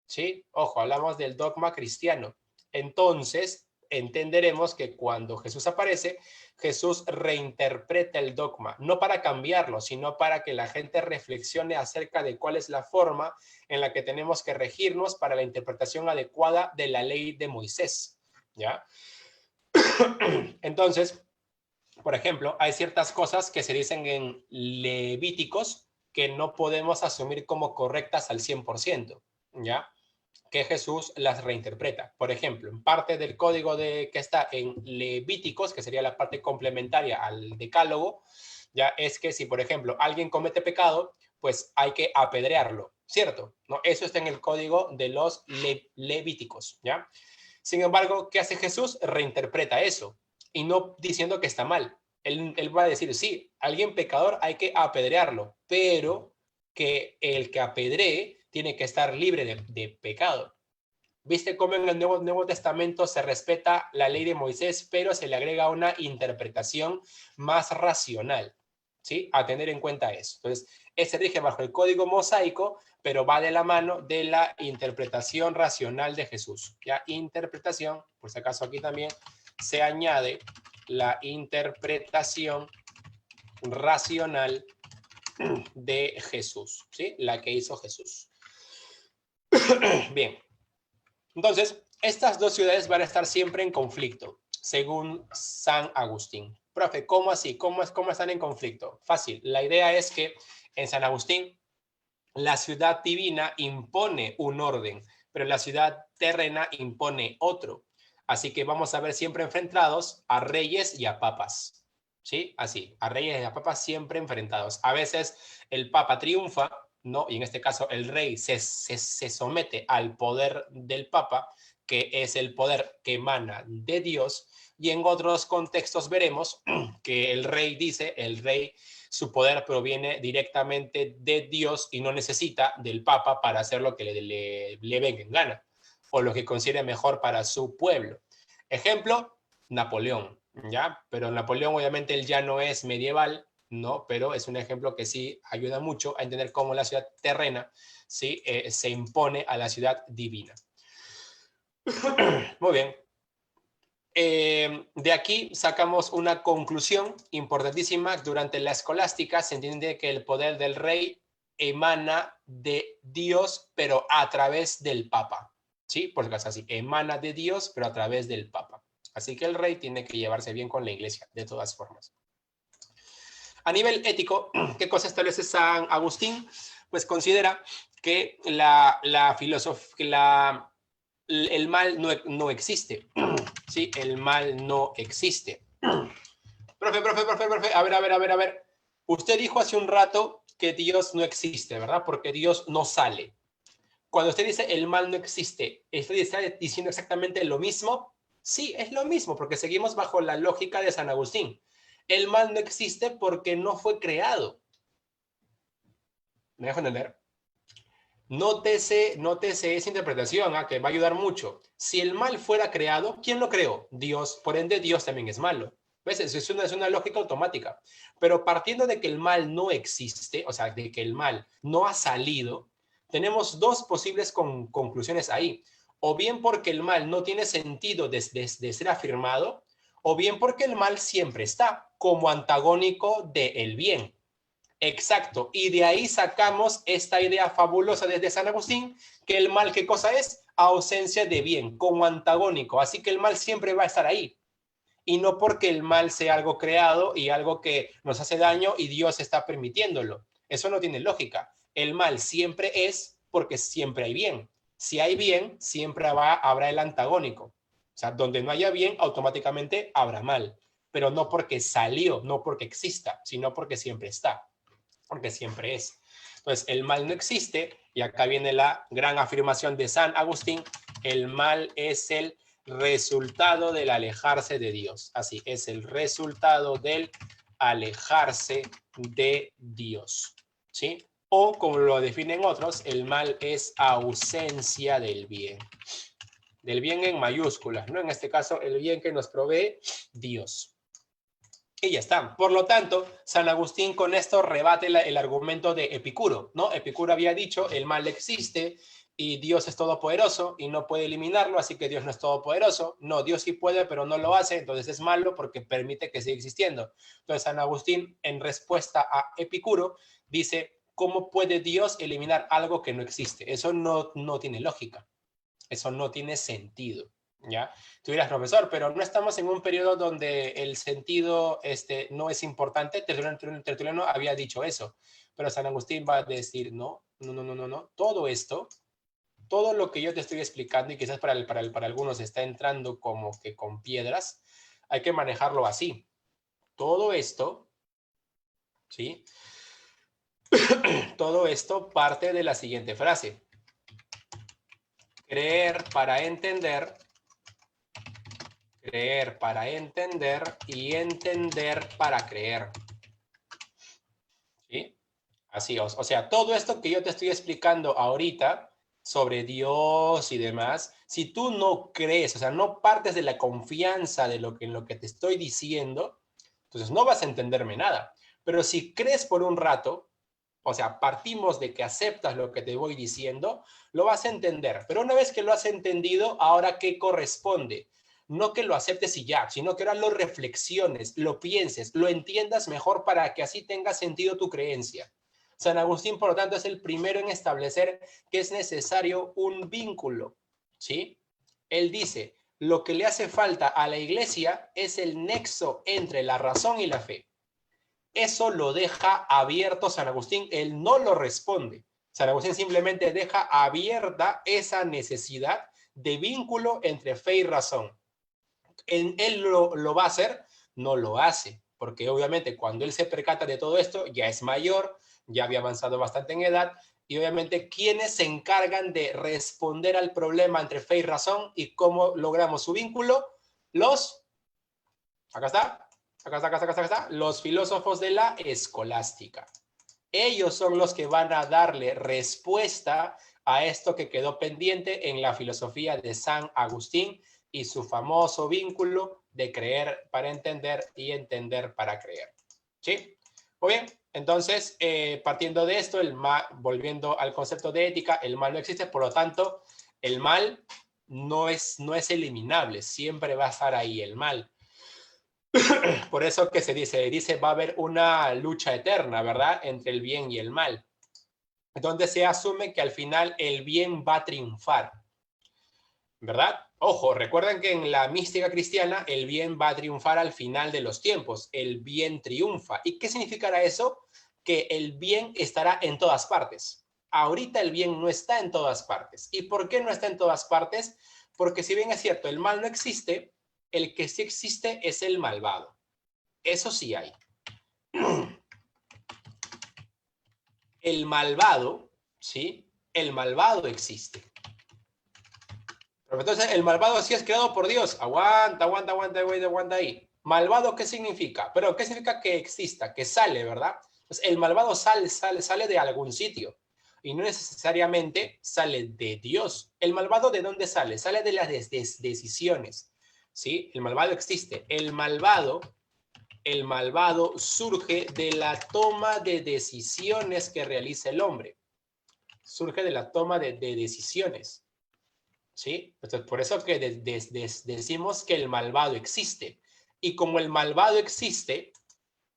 ¿sí? Ojo, hablamos del dogma cristiano. Entonces, entenderemos que cuando Jesús aparece, Jesús reinterpreta el dogma, no para cambiarlo, sino para que la gente reflexione acerca de cuál es la forma en la que tenemos que regirnos para la interpretación adecuada de la ley de Moisés, ¿ya? Entonces, por ejemplo, hay ciertas cosas que se dicen en Levíticos que no podemos asumir como correctas al 100%, ¿ya? Que Jesús las reinterpreta. Por ejemplo, en parte del código que está en Levíticos, que sería la parte complementaria al decálogo, ya es que si, por ejemplo, alguien comete pecado, pues hay que apedrearlo, ¿cierto? ¿No? Eso está en el código de los Levíticos, ¿ya? Sin embargo, ¿qué hace Jesús? Reinterpreta eso y no diciendo que está mal. Él va a decir, sí, alguien pecador hay que apedrearlo, pero que el que apedree tiene que estar libre de pecado. ¿Viste cómo en el Nuevo Testamento se respeta la ley de Moisés, pero se le agrega una interpretación más racional? ¿Sí? A tener en cuenta eso. Entonces, se rige bajo el código mosaico, pero va de la mano de la interpretación racional de Jesús. ¿Ya? Interpretación, por si acaso aquí también se añade la interpretación racional de Jesús, ¿sí? La que hizo Jesús. Bien. Entonces, estas dos ciudades van a estar siempre en conflicto, según San Agustín. Profe, ¿cómo así? ¿Cómo están en conflicto? Fácil. La idea es que en San Agustín la ciudad divina impone un orden, pero la ciudad terrena impone otro. Así que vamos a ver siempre enfrentados a reyes y a papas. ¿Sí? Así, a reyes y a papas siempre enfrentados. A veces el papa triunfa, ¿no? Y en este caso el rey se somete al poder del papa, que es el poder que emana de Dios. Y en otros contextos veremos que el rey dice, el rey, su poder proviene directamente de Dios y no necesita del Papa para hacer lo que le venga en gana o lo que considere mejor para su pueblo. Ejemplo, Napoleón, ¿ya? Pero Napoleón obviamente él ya no es medieval, ¿no? Pero es un ejemplo que sí ayuda mucho a entender cómo la ciudad terrena, ¿sí? Se impone a la ciudad divina. Muy bien. De aquí sacamos una conclusión importantísima. Durante la escolástica se entiende que el poder del rey emana de Dios, pero a través del Papa. ¿Sí? Por es así, emana de Dios, pero a través del Papa. Así que el rey tiene que llevarse bien con la iglesia, de todas formas. A nivel ético, ¿qué cosa establece San Agustín? Pues considera que el mal no existe. Sí, el mal no existe. Profe, a ver. Usted dijo hace un rato que Dios no existe, ¿verdad? Porque Dios no sale. Cuando usted dice el mal no existe, ¿usted está diciendo exactamente lo mismo? Sí, es lo mismo, porque seguimos bajo la lógica de San Agustín. El mal no existe porque no fue creado. ¿Me dejo entender? Nótese esa interpretación, que va a ayudar mucho. Si el mal fuera creado, ¿quién lo creó? Dios. Por ende, Dios también es malo. ¿Ves? Es una lógica automática. Pero partiendo de que el mal no existe, o sea, de que el mal no ha salido, tenemos dos posibles conclusiones ahí. O bien porque el mal no tiene sentido de ser afirmado, o bien porque el mal siempre está como antagónico del bien. Exacto. Y de ahí sacamos esta idea fabulosa desde San Agustín, que el mal, ¿qué cosa es? Ausencia de bien, como antagónico. Así que el mal siempre va a estar ahí. Y no porque el mal sea algo creado y algo que nos hace daño y Dios está permitiéndolo. Eso no tiene lógica. El mal siempre es porque siempre hay bien. Si hay bien, siempre habrá el antagónico. O sea, donde no haya bien, automáticamente habrá mal. Pero no porque salió, no porque exista, sino porque siempre está, porque siempre es. Entonces, el mal no existe, y acá viene la gran afirmación de San Agustín: el mal es el resultado del alejarse de Dios. Así, es el resultado del alejarse de Dios. ¿Sí? O, como lo definen otros, el mal es ausencia del bien. Del bien en mayúsculas, ¿no? En este caso, el bien que nos provee Dios. Y ya está. Por lo tanto, San Agustín con esto rebate el argumento de Epicuro, ¿no? Epicuro había dicho, el mal existe y Dios es todopoderoso y no puede eliminarlo, así que Dios no es todopoderoso. No, Dios sí puede, pero no lo hace, entonces es malo porque permite que siga existiendo. Entonces San Agustín, en respuesta a Epicuro, dice, ¿cómo puede Dios eliminar algo que no existe? Eso no tiene lógica. Eso no tiene sentido. ¿Ya? Tú dirás, profesor, pero no estamos en un periodo donde el sentido no es importante. Tertuliano había dicho eso, pero San Agustín va a decir, no. Todo esto, todo lo que yo te estoy explicando, y quizás para algunos está entrando como que con piedras, hay que manejarlo así. Todo esto, ¿sí? Todo esto parte de la siguiente frase: creer para entender y entender para creer. ¿Sí? Así, o sea, todo esto que yo te estoy explicando ahorita sobre Dios y demás, si tú no crees, o sea, no partes de la confianza de en lo que te estoy diciendo, entonces no vas a entenderme nada. Pero si crees por un rato, o sea, partimos de que aceptas lo que te voy diciendo, lo vas a entender. Pero una vez que lo has entendido, ahora ¿qué corresponde? No que lo aceptes y ya, sino que ahora lo reflexiones, lo pienses, lo entiendas mejor para que así tenga sentido tu creencia. San Agustín, por lo tanto, es el primero en establecer que es necesario un vínculo, ¿sí? Él dice, lo que le hace falta a la iglesia es el nexo entre la razón y la fe. Eso lo deja abierto San Agustín, él no lo responde. San Agustín simplemente deja abierta esa necesidad de vínculo entre fe y razón. ¿Él lo va a hacer? No lo hace, porque obviamente cuando él se percata de todo esto, ya es mayor, ya había avanzado bastante en edad, y obviamente, ¿quiénes se encargan de responder al problema entre fe y razón y cómo logramos su vínculo? Acá está, acá está, los filósofos de la escolástica. Ellos son los que van a darle respuesta a esto que quedó pendiente en la filosofía de San Agustín y su famoso vínculo de creer para entender y entender para creer. ¿Sí? Muy bien, entonces, partiendo de esto, volviendo al concepto de ética, el mal no existe, por lo tanto, el mal no es eliminable, siempre va a estar ahí el mal. Por eso que se dice va a haber una lucha eterna, ¿verdad? Entre el bien y el mal. Donde se asume que al final el bien va a triunfar, ¿verdad? Ojo, recuerden que en la mística cristiana el bien va a triunfar al final de los tiempos. El bien triunfa. ¿Y qué significará eso? Que el bien estará en todas partes. Ahorita el bien no está en todas partes. ¿Y por qué no está en todas partes? Porque si bien es cierto, el mal no existe, el que sí existe es el malvado. Eso sí hay. El malvado, ¿sí? El malvado existe. Pero entonces, el malvado sí es creado por Dios. Aguanta ahí. ¿Malvado qué significa? Pero ¿qué significa que exista? Que sale, ¿verdad? Pues el malvado sale de algún sitio. Y no necesariamente sale de Dios. ¿El malvado de dónde sale? Sale de las decisiones. ¿Sí? El malvado existe. El malvado surge de la toma de decisiones que realiza el hombre. Surge de la toma de decisiones. ¿Sí? Entonces, por eso que decimos que el malvado existe. Y como el malvado existe,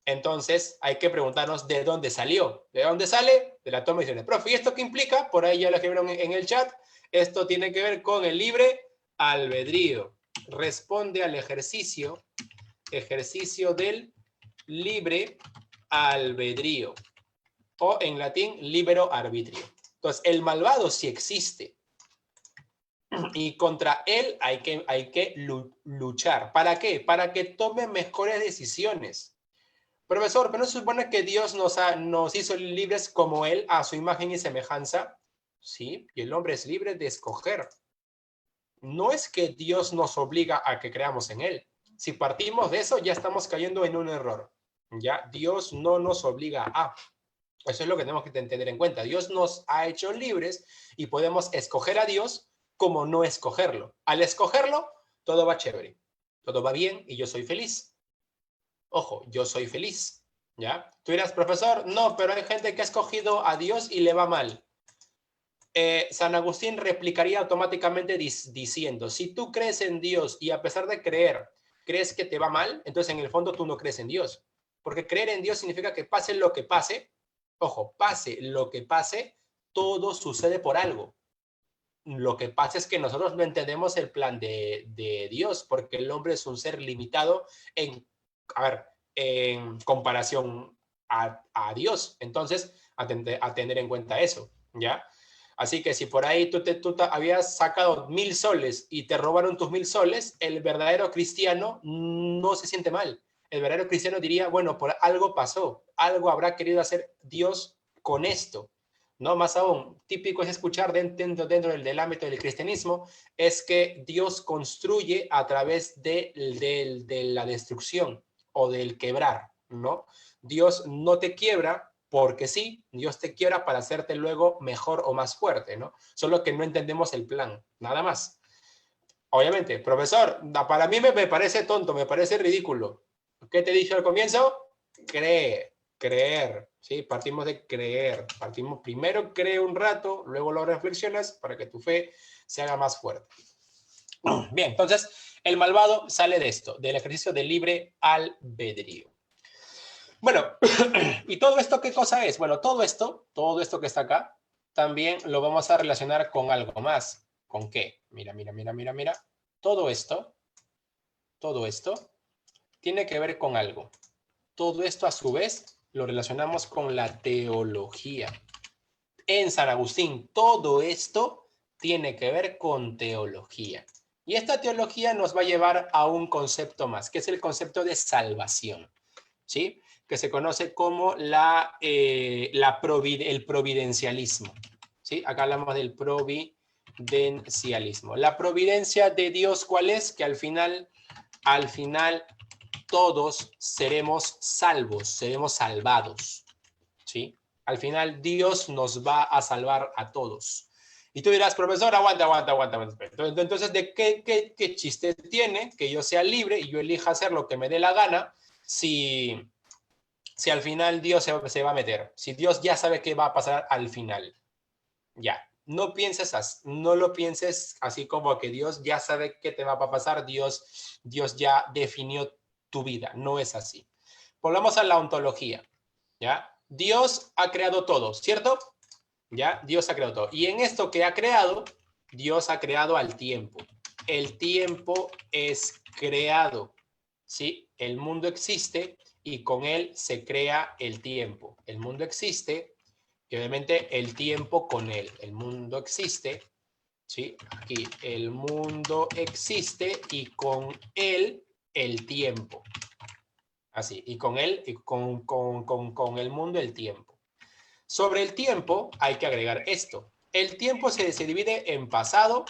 entonces hay que preguntarnos de dónde salió. ¿De dónde sale? De la toma de decisiones. Profe, ¿y esto qué implica? Por ahí ya lo escribieron en el chat. Esto tiene que ver con el libre albedrío. Responde al ejercicio del libre albedrío. O en latín, libero arbitrio. Entonces, el malvado sí existe. Y contra él hay que luchar. ¿Para qué? Para que tome mejores decisiones. Profesor, ¿pero no se supone que Dios nos hizo libres como él, a su imagen y semejanza? Sí, y el hombre es libre de escoger. No es que Dios nos obliga a que creamos en él. Si partimos de eso, ya estamos cayendo en un error. Ya, Dios no nos obliga a. Eso es lo que tenemos que tener en cuenta. Dios nos ha hecho libres y podemos escoger a Dios como no escogerlo. Al escogerlo, todo va chévere, todo va bien y yo soy feliz. Ojo, yo soy feliz, ¿ya? Tú dirás, profesor, no, pero hay gente que ha escogido a Dios y le va mal. San Agustín replicaría automáticamente diciendo, si tú crees en Dios y a pesar de creer, crees que te va mal, entonces en el fondo tú no crees en Dios. Porque creer en Dios significa que pase lo que pase, ojo, pase lo que pase, todo sucede por algo. Lo que pasa es que nosotros no entendemos el plan de Dios, porque el hombre es un ser limitado en comparación a Dios. Entonces, a tener en cuenta eso, ¿ya? Así que si por ahí tú habías sacado 1000 soles y te robaron tus 1000 soles, el verdadero cristiano no se siente mal. El verdadero cristiano diría, bueno, por algo pasó, algo habrá querido hacer Dios con esto. No, más aún, típico es escuchar dentro del ámbito del cristianismo, es que Dios construye a través de la destrucción o del quebrar, ¿no? Dios no te quiebra porque sí, Dios te quiebra para hacerte luego mejor o más fuerte, ¿no? Solo que no entendemos el plan, nada más. Obviamente, profesor, para mí me parece tonto, me parece ridículo. ¿Qué te he dicho al comienzo? Creer, ¿sí? Partimos de creer. Partimos primero, cree un rato, luego lo reflexionas para que tu fe se haga más fuerte. Bien, entonces, el malvado sale de esto, del ejercicio de libre albedrío. Bueno, ¿y todo esto qué cosa es? Bueno, todo esto que está acá, también lo vamos a relacionar con algo más. ¿Con qué? Mira, mira, mira, mira, mira. Todo esto tiene que ver con algo. Todo esto, a su vez, lo relacionamos con la teología. En San Agustín, todo esto tiene que ver con teología. Y esta teología nos va a llevar a un concepto más, que es el concepto de salvación, ¿sí? Que se conoce como el providencialismo, ¿sí? Acá hablamos del providencialismo. La providencia de Dios, ¿cuál es? Que al final todos seremos salvos, seremos salvados, ¿sí? Al final Dios nos va a salvar a todos. Y tú dirás, profesor, aguanta. Entonces, ¿de qué chiste tiene que yo sea libre y yo elija hacer lo que me dé la gana si al final Dios se va a meter? Si Dios ya sabe qué va a pasar al final. Ya. No lo pienses así como que Dios ya sabe qué te va a pasar, Dios ya definió tu vida. No es así. Volvamos a la ontología, ¿ya? Dios ha creado todo, ¿cierto? ¿Ya? Dios ha creado todo. Y en esto que ha creado, Dios ha creado al tiempo. El tiempo es creado, ¿sí? El mundo existe y con él se crea el tiempo. El mundo existe y obviamente el tiempo con él. El mundo existe, ¿sí? Aquí, el mundo existe y con él el tiempo. Así, y con él, y con el mundo el tiempo. Sobre el tiempo hay que agregar esto. El tiempo se divide en pasado,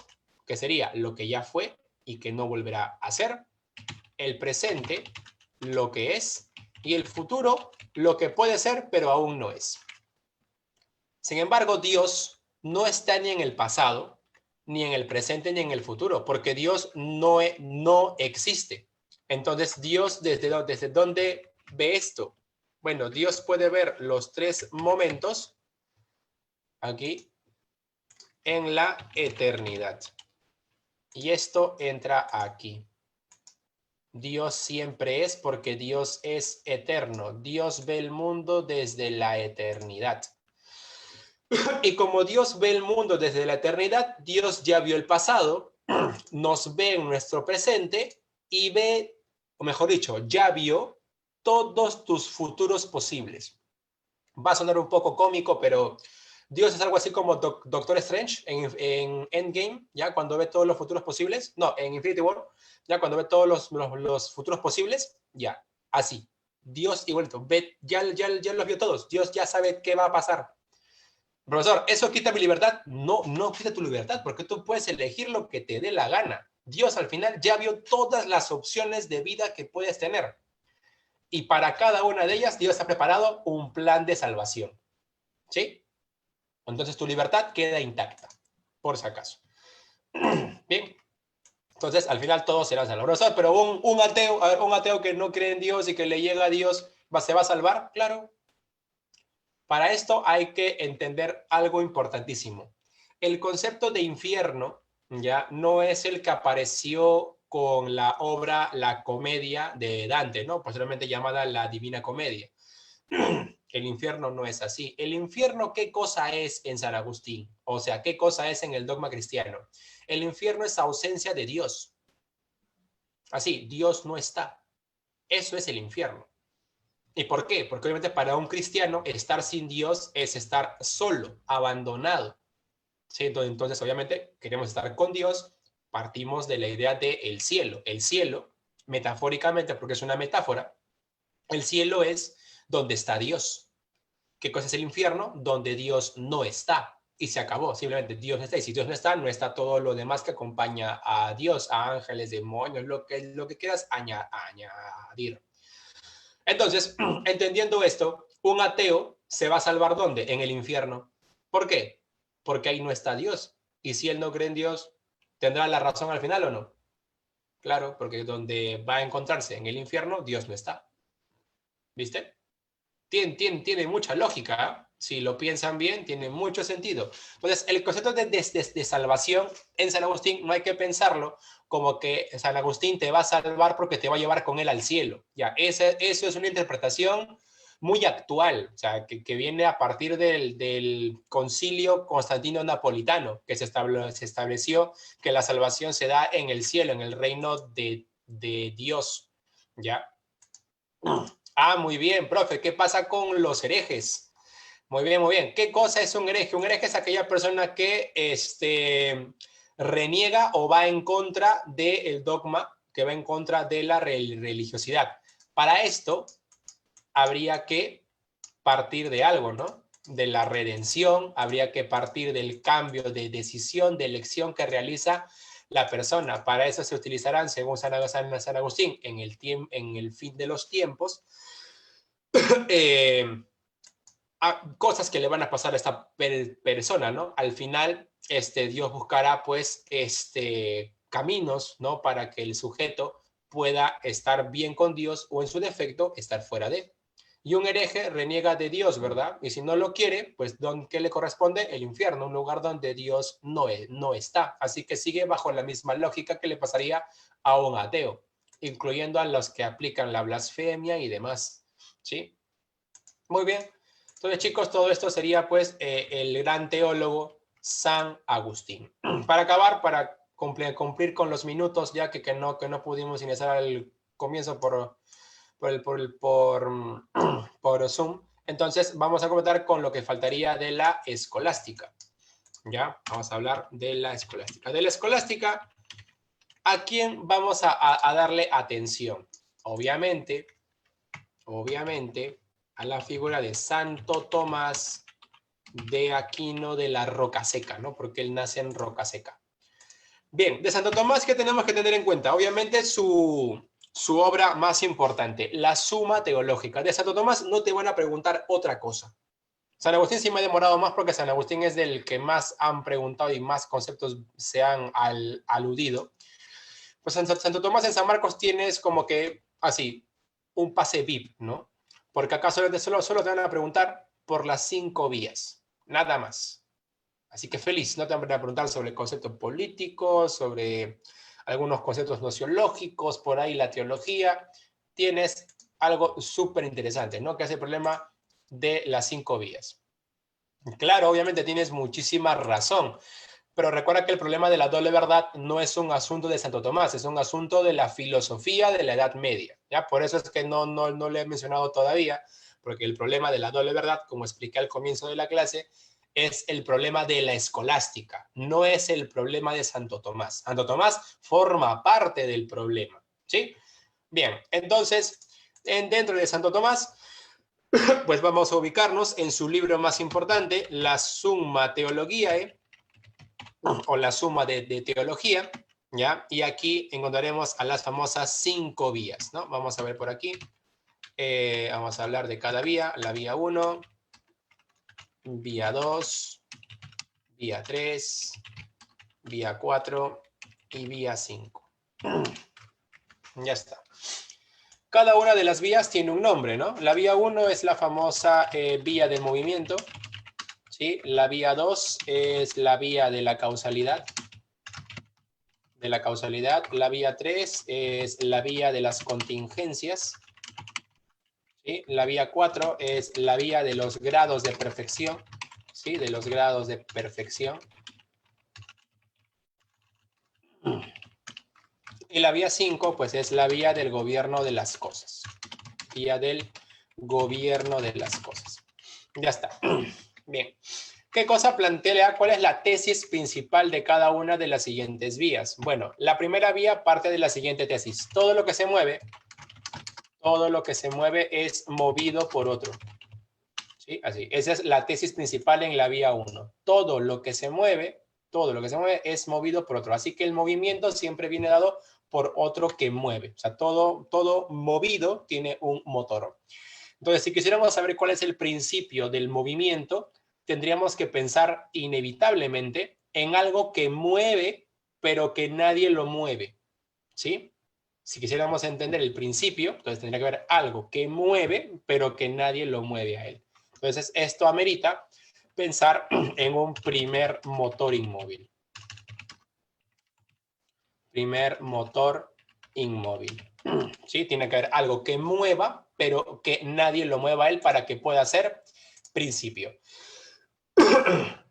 que sería lo que ya fue y que no volverá a ser. El presente, lo que es. Y el futuro, lo que puede ser, pero aún no es. Sin embargo, Dios no está ni en el pasado, ni en el presente, ni en el futuro, porque Dios no existe. Entonces, Dios, ¿desde dónde ve esto? Bueno, Dios puede ver los tres momentos aquí en la eternidad. Y esto entra aquí. Dios siempre es porque Dios es eterno. Dios ve el mundo desde la eternidad. Y como Dios ve el mundo desde la eternidad, Dios ya vio el pasado, nos ve en nuestro presente y ve, o mejor dicho, ya vio todos tus futuros posibles. Va a sonar un poco cómico, pero Dios es algo así como Doctor Strange en Endgame, ya cuando ve todos los futuros posibles. No, en Infinity War, ya cuando ve todos los futuros posibles, ya, así. Dios igualito, ve, ya los vio todos. Dios ya sabe qué va a pasar. Profesor, ¿eso quita mi libertad? No, no quita tu libertad, porque tú puedes elegir lo que te dé la gana. Dios al final ya vio todas las opciones de vida que puedes tener. Y para cada una de ellas, Dios ha preparado un plan de salvación. ¿Sí? Entonces tu libertad queda intacta, por si acaso. Bien. Entonces, al final todos serán salvos. Profesor, pero un ateo, a ver, un ateo que no cree en Dios y que le llega a Dios, ¿se va a salvar? Claro. Para esto hay que entender algo importantísimo. El concepto de infierno ya no es el que apareció con la obra La Comedia de Dante, ¿no? Posteriormente llamada La Divina Comedia. El infierno no es así. El infierno, ¿qué cosa es en San Agustín? O sea, ¿qué cosa es en el dogma cristiano? El infierno es ausencia de Dios. Así, Dios no está. Eso es el infierno. ¿Y por qué? Porque obviamente para un cristiano estar sin Dios es estar solo, abandonado. ¿Sí? Entonces, obviamente, queremos estar con Dios, partimos de la idea del cielo. El cielo, metafóricamente, porque es una metáfora, el cielo es donde está Dios. ¿Qué cosa es el infierno? Donde Dios no está. Y se acabó, simplemente Dios no está. Y si Dios no está, no está todo lo demás que acompaña a Dios, a ángeles, demonios, lo que quieras añadir. Entonces, entendiendo esto, un ateo se va a salvar ¿dónde? En el infierno. ¿Por qué? Porque ahí no está Dios. Y si él no cree en Dios, ¿tendrá la razón al final o no? Claro, porque donde va a encontrarse en el infierno, Dios no está. ¿Viste? Tiene mucha lógica, ¿eh? Si lo piensan bien, tiene mucho sentido. Entonces, el concepto de salvación en San Agustín no hay que pensarlo como que San Agustín te va a salvar porque te va a llevar con él al cielo. Ya, eso es una interpretación muy actual, o sea, que viene a partir del concilio Constantino Napolitano, que se estableció que la salvación se da en el cielo, en el reino de Dios, ¿ya? Ah, muy bien, profe, ¿qué pasa con los herejes? Muy bien, muy bien. ¿Qué cosa es un hereje? Un hereje es aquella persona que reniega o va en contra del dogma, que va en contra de la religiosidad. Para esto habría que partir de algo, ¿no? De la redención, habría que partir del cambio de decisión, de elección que realiza la persona. Para eso se utilizarán, según San Agustín, en el fin de los tiempos, cosas que le van a pasar a esta persona, ¿no? Al final, Dios buscará, pues, caminos, ¿no? Para que el sujeto pueda estar bien con Dios o, en su defecto, estar fuera de. Y un hereje reniega de Dios, ¿verdad? Y si no lo quiere, pues, ¿qué le corresponde? El infierno, un lugar donde Dios no está. Así que sigue bajo la misma lógica que le pasaría a un ateo, incluyendo a los que aplican la blasfemia y demás, ¿sí? Muy bien. Entonces, chicos, todo esto sería, pues, el gran teólogo San Agustín. Para acabar, para cumplir con los minutos, ya que no pudimos iniciar al comienzo por Zoom, entonces vamos a comentar con lo que faltaría de la escolástica. ¿Ya? Vamos a hablar de la escolástica. De la escolástica, ¿a quién vamos a darle atención? Obviamente, a la figura de Santo Tomás de Aquino de la Rocaseca, ¿no? Porque él nace en Rocaseca. Bien, de Santo Tomás, ¿qué tenemos que tener en cuenta? Obviamente su obra más importante, la Suma Teológica. De Santo Tomás no te van a preguntar otra cosa. San Agustín sí me ha demorado más porque San Agustín es del que más han preguntado y más conceptos se han aludido. Pues Santo Tomás en San Marcos tienes como que así, un pase VIP, ¿no? Porque acá solo te van a preguntar por las 5 vías, nada más. Así que feliz, no te van a preguntar sobre conceptos políticos, sobre algunos conceptos nociológicos, por ahí la teología. Tienes algo súper interesante, ¿no? Que es el problema de las 5 vías. Claro, obviamente tienes muchísima razón, pero recuerda que el problema de la doble verdad no es un asunto de Santo Tomás, es un asunto de la filosofía de la Edad Media, ¿ya? Por eso es que no le he mencionado todavía, porque el problema de la doble verdad, como expliqué al comienzo de la clase, es el problema de la escolástica, no es el problema de Santo Tomás. Santo Tomás forma parte del problema, ¿sí? Bien, entonces, dentro de Santo Tomás, pues vamos a ubicarnos en su libro más importante, la Summa Theologiae, o la Suma de Teología, ¿ya? Y aquí encontraremos a las famosas 5 vías, ¿no? Vamos a ver por aquí. Vamos a hablar de cada vía. La vía 1, vía 2, vía 3, vía 4 y vía 5. Ya está. Cada una de las vías tiene un nombre, ¿no? La vía 1 es la famosa vía del movimiento, ¿sí? La vía 2 es la vía de la causalidad. La vía 3 es la vía de las contingencias. ¿Sí? La vía 4 es la vía de los grados de perfección. ¿Sí? De los grados de perfección. Y la vía 5, pues es la vía del gobierno de las cosas. Vía del gobierno de las cosas. Ya está. Bien. ¿Qué cosa plantea? ¿Cuál es la tesis principal de cada una de las siguientes vías? Bueno, la primera vía parte de la siguiente tesis. Todo lo que se mueve es movido por otro. ¿Sí? Así. Esa es la tesis principal en la vía 1. Todo lo que se mueve es movido por otro. Así que el movimiento siempre viene dado por otro que mueve. O sea, todo movido tiene un motor. Entonces, si quisiéramos saber cuál es el principio del movimiento, tendríamos que pensar inevitablemente en algo que mueve, pero que nadie lo mueve. ¿Sí? Si quisiéramos entender el principio, entonces tendría que haber algo que mueve, pero que nadie lo mueve a él. Entonces, esto amerita pensar en un primer motor inmóvil. Primer motor inmóvil. ¿Sí? Tiene que haber algo que mueva, pero que nadie lo mueva a él para que pueda ser principio.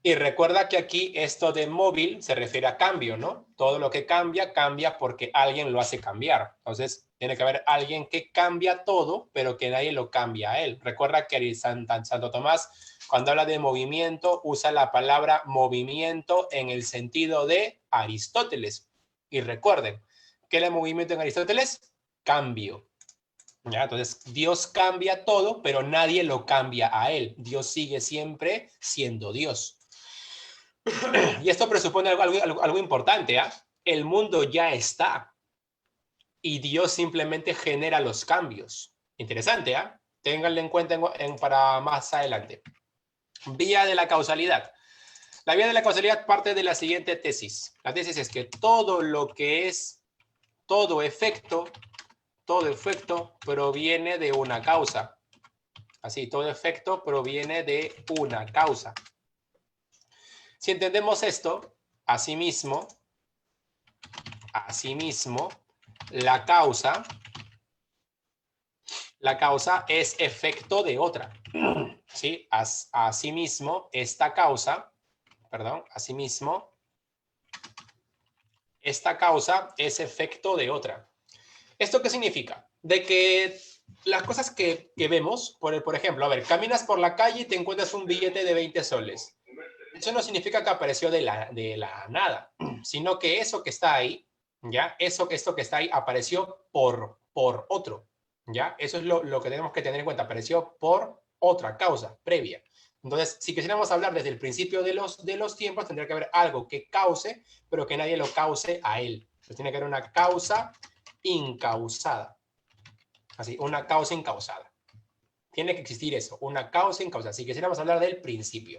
Y recuerda que aquí esto de móvil se refiere a cambio, ¿no? Todo lo que cambia, cambia porque alguien lo hace cambiar. Entonces, tiene que haber alguien que cambia todo, pero que nadie lo cambia a él. Recuerda que Santo Tomás, cuando habla de movimiento, usa la palabra movimiento en el sentido de Aristóteles. Y recuerden, ¿qué es el movimiento en Aristóteles? Cambio. ¿Ya? Entonces, Dios cambia todo, pero nadie lo cambia a él. Dios sigue siempre siendo Dios. Y esto presupone algo importante. ¿Eh? El mundo ya está y Dios simplemente genera los cambios. Interesante, ¿eh? Ténganlo en cuenta para más adelante. Vía de la causalidad. La vía de la causalidad parte de la siguiente tesis. La tesis es que todo lo que es, todo efecto proviene de una causa. Así, todo efecto proviene de una causa. Si entendemos esto, asimismo, la causa es efecto de otra. ¿Sí? Asimismo, esta causa es efecto de otra. ¿Esto qué significa? De que las cosas que vemos, por ejemplo, a ver, caminas por la calle y te encuentras un billete de 20 soles. Eso no significa que apareció de la nada, sino que eso que está ahí, ¿ya? Esto que está ahí apareció por otro, ¿ya? Eso es lo que tenemos que tener en cuenta, apareció por otra causa previa. Entonces, si quisiéramos hablar desde el principio de los tiempos, tendría que haber algo que cause, pero que nadie lo cause a él. Entonces, tiene que haber una causa incausada. Así, una causa incausada. Tiene que existir eso, una causa incausada. Si quisiéramos hablar del principio.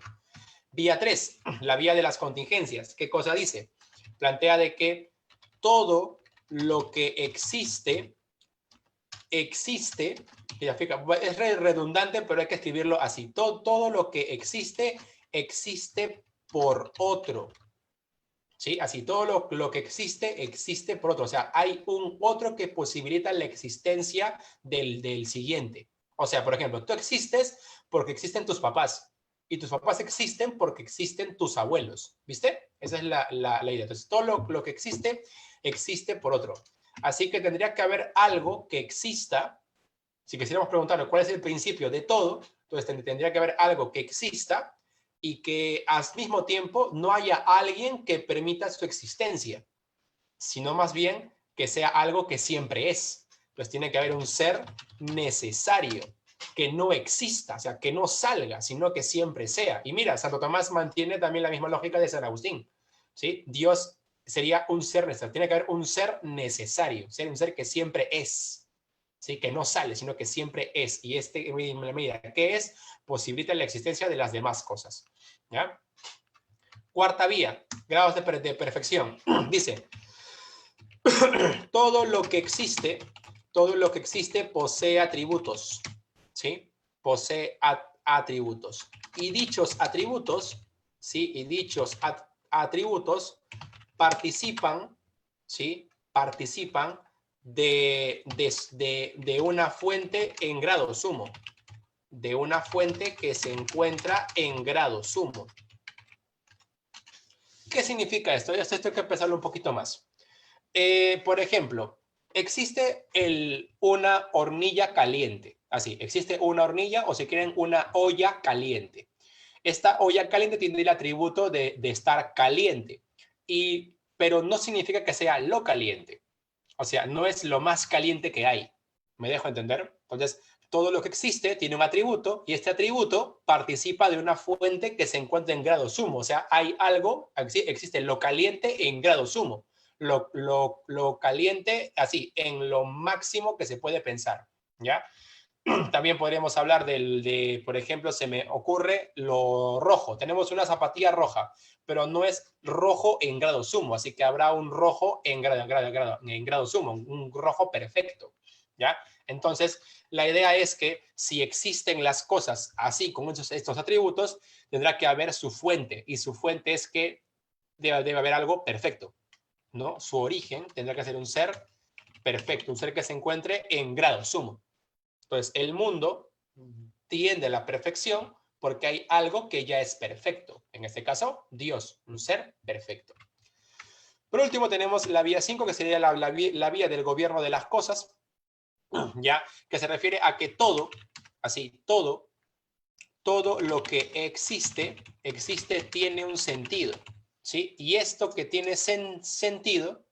Vía 3, la vía de las contingencias. ¿Qué cosa dice? Plantea de que todo lo que existe, es redundante, pero hay que escribirlo así. Todo lo que existe por otro. ¿Sí? Así, todo lo que existe por otro. O sea, hay un otro que posibilita la existencia del siguiente. O sea, por ejemplo, tú existes porque existen tus papás. Y tus papás existen porque existen tus abuelos. ¿Viste? Esa es la idea. Entonces, todo lo que existe por otro. Así que tendría que haber algo que exista. Si quisiéramos preguntarle cuál es el principio de todo, entonces tendría que haber algo que exista y que al mismo tiempo no haya alguien que permita su existencia, sino más bien que sea algo que siempre es. Entonces tiene que haber un ser necesario, que no exista, o sea, que no salga, sino que siempre sea. Y mira, Santo Tomás mantiene también la misma lógica de San Agustín, ¿sí? Dios sería un ser necesario, tiene que haber un ser necesario, un ser que siempre es, ¿sí? Que no sale, sino que siempre es. Y medida que es, posibilita la existencia de las demás cosas. ¿Ya? Cuarta vía, grados de perfección. Dice, todo lo que existe posee atributos, ¿sí? Posee atributos. Y dichos atributos, ¿sí? Y dichos atributos participan, ¿sí? Participan de una fuente en grado sumo. De una fuente que se encuentra en grado sumo. ¿Qué significa esto? Esto hay que empezarlo un poquito más. Por ejemplo, existe una hornilla caliente. Así, existe una hornilla o si quieren una olla caliente. Esta olla caliente tiene el atributo de estar caliente, pero no significa que sea lo caliente. O sea, no es lo más caliente que hay. ¿Me dejo entender? Entonces, todo lo que existe tiene un atributo y este atributo participa de una fuente que se encuentra en grado sumo. O sea, hay algo, existe lo caliente en grado sumo. Lo caliente así, en lo máximo que se puede pensar. ¿Ya? También podríamos hablar por ejemplo, se me ocurre lo rojo. Tenemos una zapatilla roja, pero no es rojo en grado sumo, así que habrá un rojo en grado sumo, un rojo perfecto, ¿ya? Entonces, la idea es que si existen las cosas así, con estos atributos, tendrá que haber su fuente, y su fuente es que debe haber algo perfecto, ¿no? Su origen tendrá que ser un ser perfecto, un ser que se encuentre en grado sumo. Entonces, el mundo tiende a la perfección porque hay algo que ya es perfecto. En este caso, Dios, un ser perfecto. Por último, tenemos la vía 5, que sería la vía del gobierno de las cosas, ya, que se refiere a que todo, así, todo lo que existe, tiene un sentido, ¿sí? Y esto que tiene sentido,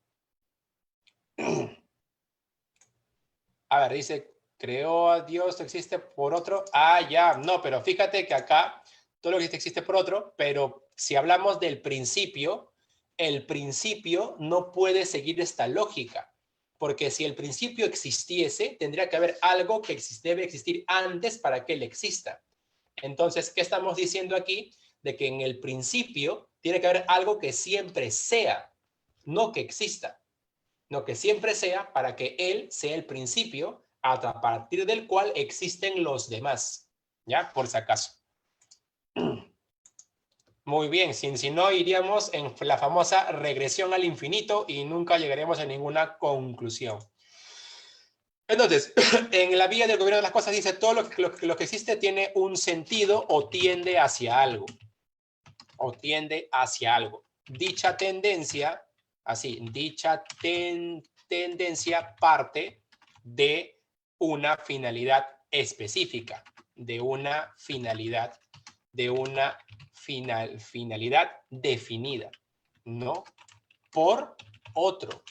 a ver, dice, creó a Dios, existe por otro. Ah, ya, no, pero fíjate que acá todo lo que existe por otro, pero si hablamos del principio, el principio no puede seguir esta lógica, porque si el principio existiese, tendría que haber algo que debe existir antes para que él exista. Entonces, ¿qué estamos diciendo aquí? De que en el principio tiene que haber algo que siempre sea, no que exista, no que siempre sea para que él sea el principio a partir del cual existen los demás, ¿ya? Por si acaso. Muy bien, si no iríamos en la famosa regresión al infinito y nunca llegaremos a ninguna conclusión. Entonces, en la vía del gobierno de las cosas dice todo lo que existe tiene un sentido o tiende hacia algo. O tiende hacia algo. Dicha tendencia, así, dicha tendencia parte de una finalidad específica, de una finalidad definida, no por otro,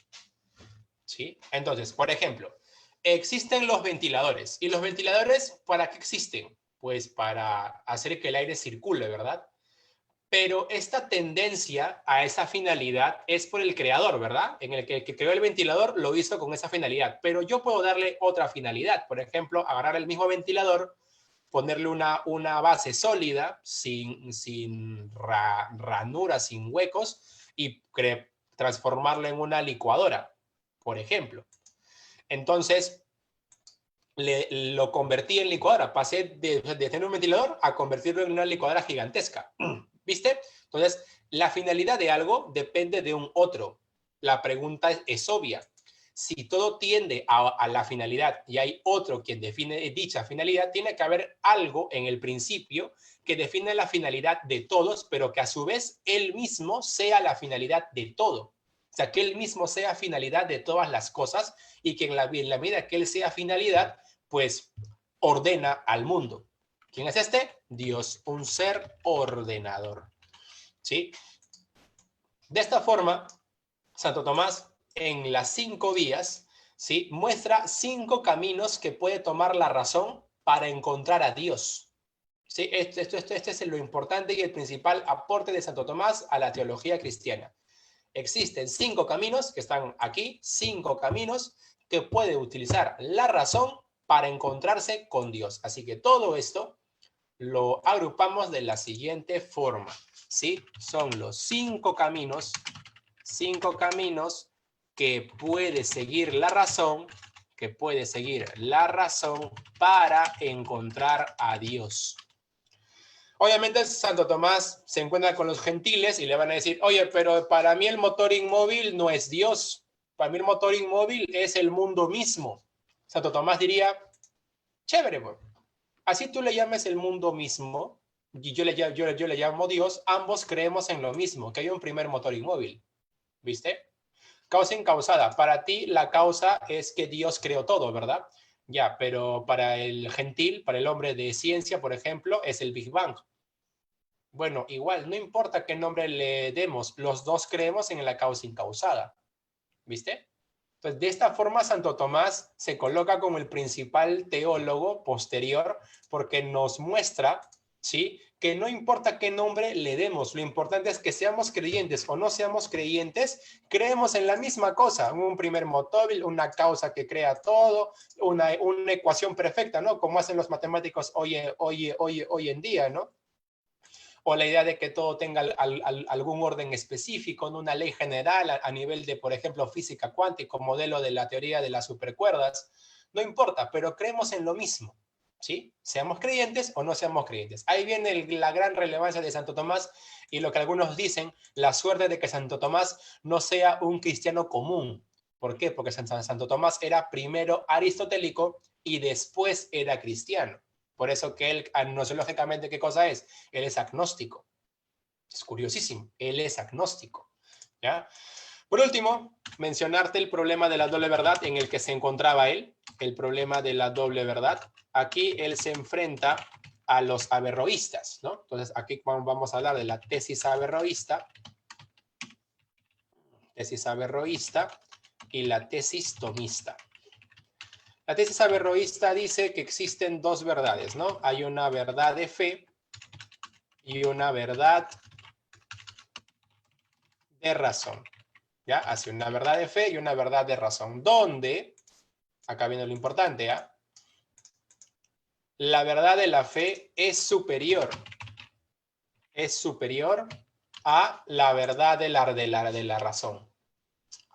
¿sí? Entonces, por ejemplo, existen los ventiladores. ¿Y los ventiladores para qué existen? Pues para hacer que el aire circule, ¿verdad? Pero esta tendencia a esa finalidad es por el creador, ¿verdad? En el que creó el ventilador lo hizo con esa finalidad, pero yo puedo darle otra finalidad. Por ejemplo, agarrar el mismo ventilador, ponerle una base sólida, sin ranuras, sin huecos, y transformarlo en una licuadora, por ejemplo. Entonces, lo convertí en licuadora. Pasé de tener un ventilador a convertirlo en una licuadora gigantesca. ¿Viste? Entonces, la finalidad de algo depende de un otro. La pregunta es obvia. Si todo tiende a la finalidad y hay otro quien define dicha finalidad, tiene que haber algo en el principio que define la finalidad de todos, pero que a su vez él mismo sea la finalidad de todo. O sea, que él mismo sea finalidad de todas las cosas y que en la medida que él sea finalidad, pues ordena al mundo. ¿Quién es este? Dios, un ser ordenador. ¿Sí? De esta forma, Santo Tomás, en las 5 vías, ¿sí?, muestra 5 caminos que puede tomar la razón para encontrar a Dios. ¿Sí? Este es lo importante y el principal aporte de Santo Tomás a la teología cristiana. Existen 5 caminos que están aquí, 5 caminos que puede utilizar la razón para encontrarse con Dios. Así que todo esto lo agrupamos de la siguiente forma, ¿sí? Son los 5 caminos que puede seguir la razón, para encontrar a Dios. Obviamente Santo Tomás se encuentra con los gentiles y le van a decir, oye, pero para mí el motor inmóvil no es Dios, para mí el motor inmóvil es el mundo mismo. Santo Tomás diría, chévere, bro. Así tú le llames el mundo mismo y yo le llamo Dios, ambos creemos en lo mismo, que hay un primer motor inmóvil. ¿Viste? Causa incausada. Para ti la causa es que Dios creó todo, ¿verdad? Ya, pero para el gentil, para el hombre de ciencia, por ejemplo, es el Big Bang. Bueno, igual, no importa qué nombre le demos, los dos creemos en la causa incausada. ¿Viste? Entonces, de esta forma, Santo Tomás se coloca como el principal teólogo posterior porque nos muestra, ¿sí?, que no importa qué nombre le demos, lo importante es que seamos creyentes o no seamos creyentes, creemos en la misma cosa, un primer motor, una causa que crea todo, una ecuación perfecta, ¿no? Como hacen los matemáticos hoy en día, ¿no? O la idea de que todo tenga algún orden específico, en una ley general a nivel de, por ejemplo, física cuántica, modelo de la teoría de las supercuerdas. No importa, pero creemos en lo mismo, ¿sí? Seamos creyentes o no seamos creyentes. Ahí viene la gran relevancia de Santo Tomás y lo que algunos dicen, la suerte de que Santo Tomás no sea un cristiano común. ¿Por qué? Porque Santo Tomás era primero aristotélico y después era cristiano. Por eso que él, gnoseológicamente, ¿qué cosa es? Él es agnóstico. Es curiosísimo, él es agnóstico. ¿Ya? Por último, mencionarte el problema de la doble verdad en el que se encontraba él, el problema de la doble verdad. Aquí él se enfrenta a los averroístas, ¿no? Entonces aquí vamos a hablar de la tesis averroísta y la tesis tomista. La tesis averroísta dice que existen dos verdades, ¿no? Hay una verdad de fe y una verdad de razón. ¿Ya? Hace una verdad de fe y una verdad de razón. Donde, acá viene lo importante, ¿ya? La verdad de la fe es superior a la verdad de la razón.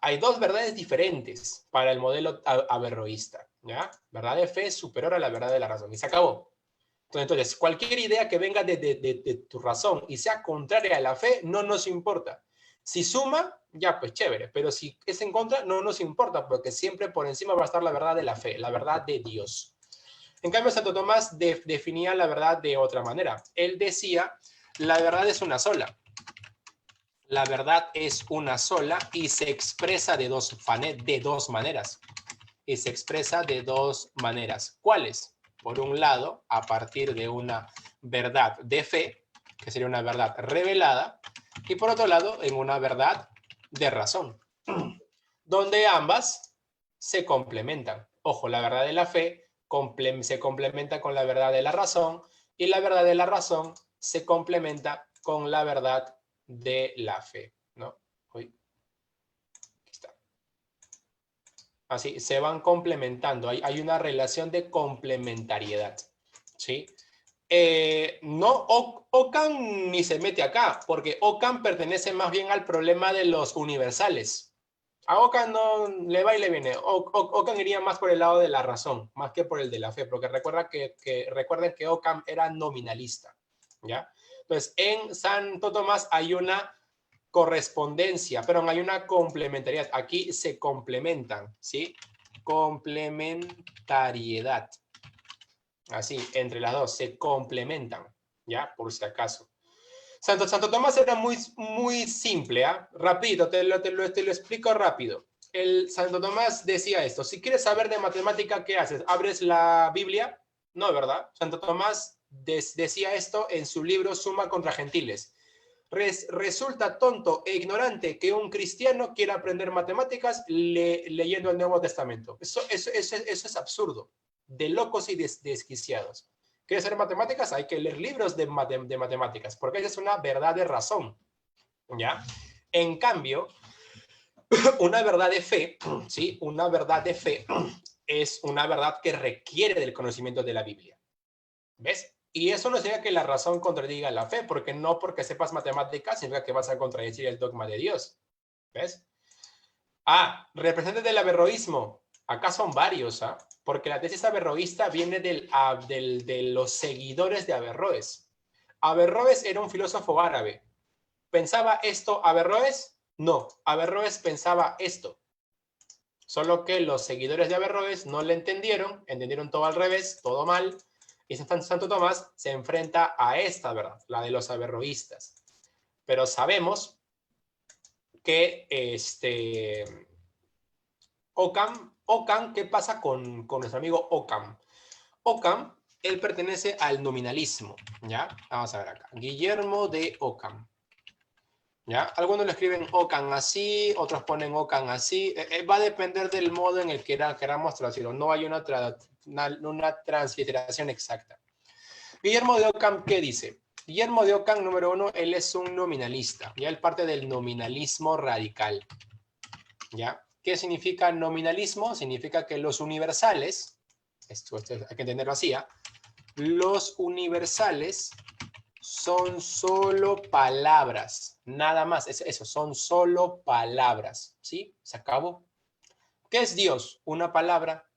Hay dos verdades diferentes para el modelo averroísta, ¿ya? Verdad de fe es superior a la verdad de la razón. Y se acabó. Entonces cualquier idea que venga de tu razón y sea contraria a la fe, no nos importa. Si suma, ya pues chévere, pero si es en contra, no nos importa, porque siempre por encima va a estar la verdad de la fe, la verdad de Dios. En cambio, Santo Tomás definía la verdad de otra manera. Él decía, la verdad es una sola. La verdad es una sola y se expresa de dos maneras. Y se expresa de dos maneras. ¿Cuáles? Por un lado, a partir de una verdad de fe, que sería una verdad revelada, y por otro lado, en una verdad de razón, donde ambas se complementan. Ojo, la verdad de la fe se complementa con la verdad de la razón, y la verdad de la razón se complementa con la verdad de la fe, ¿no? Uy, aquí está. Así, se van complementando. Hay una relación de complementariedad, ¿sí? No, Ockham ni se mete acá, porque Ockham pertenece más bien al problema de los universales. A Ockham no le va y le viene. Ockham iría más por el lado de la razón, más que por el de la fe, porque recuerden que Ockham era nominalista, ¿ya? Entonces, en Santo Tomás hay una correspondencia, pero hay una complementariedad. Aquí se complementan, ¿sí? Complementariedad. Así, entre las dos, se complementan, ¿ya? Por si acaso. Santo Tomás era muy simple, ¿ah? Rapidito, te lo explico rápido. El Santo Tomás decía esto: si quieres saber de matemática, ¿qué haces? ¿Abres la Biblia? No, ¿verdad? Santo Tomás decía esto en su libro Suma contra Gentiles. Resulta tonto e ignorante que un cristiano quiera aprender matemáticas leyendo el Nuevo Testamento. Eso es absurdo, de locos y desquiciados. ¿Quieres hacer matemáticas? Hay que leer libros de matemáticas, porque esa es una verdad de razón, ¿ya? En cambio, una verdad de fe, ¿sí? Una verdad de fe es una verdad que requiere del conocimiento de la Biblia. ¿Ves? Y eso no significa que la razón contradiga la fe, porque no porque sepas matemáticas significa que vas a contradecir el dogma de Dios. ¿Ves? Representantes del averroísmo. Acá son varios, ¿ah? Porque la tesis averroísta viene de los seguidores de Averroes. Averroes era un filósofo árabe. ¿Pensaba esto Averroes? No, Averroes pensaba esto. Solo que los seguidores de Averroes no le entendieron todo al revés, todo mal, y Santo Tomás se enfrenta a esta verdad, la de los averroístas. Pero sabemos que Ockham, ¿qué pasa con nuestro amigo Ockham? Ockham, él pertenece al nominalismo, ¿ya? Vamos a ver acá. Guillermo de Ockham, ¿ya? Algunos lo escriben Ockham así, otros ponen Ockham así. Va a depender del modo en el que queramos traducirlo. No hay una transliteración exacta. Guillermo de Ockham, ¿qué dice? Guillermo de Ockham, número uno, él es un nominalista. Ya él parte del nominalismo radical. ¿Ya? ¿Qué significa nominalismo? Significa que los universales, esto hay que entenderlo así, ¿eh? Los universales son solo palabras, nada más, eso, son solo palabras, ¿sí? Se acabó. ¿Qué es Dios? Una palabra.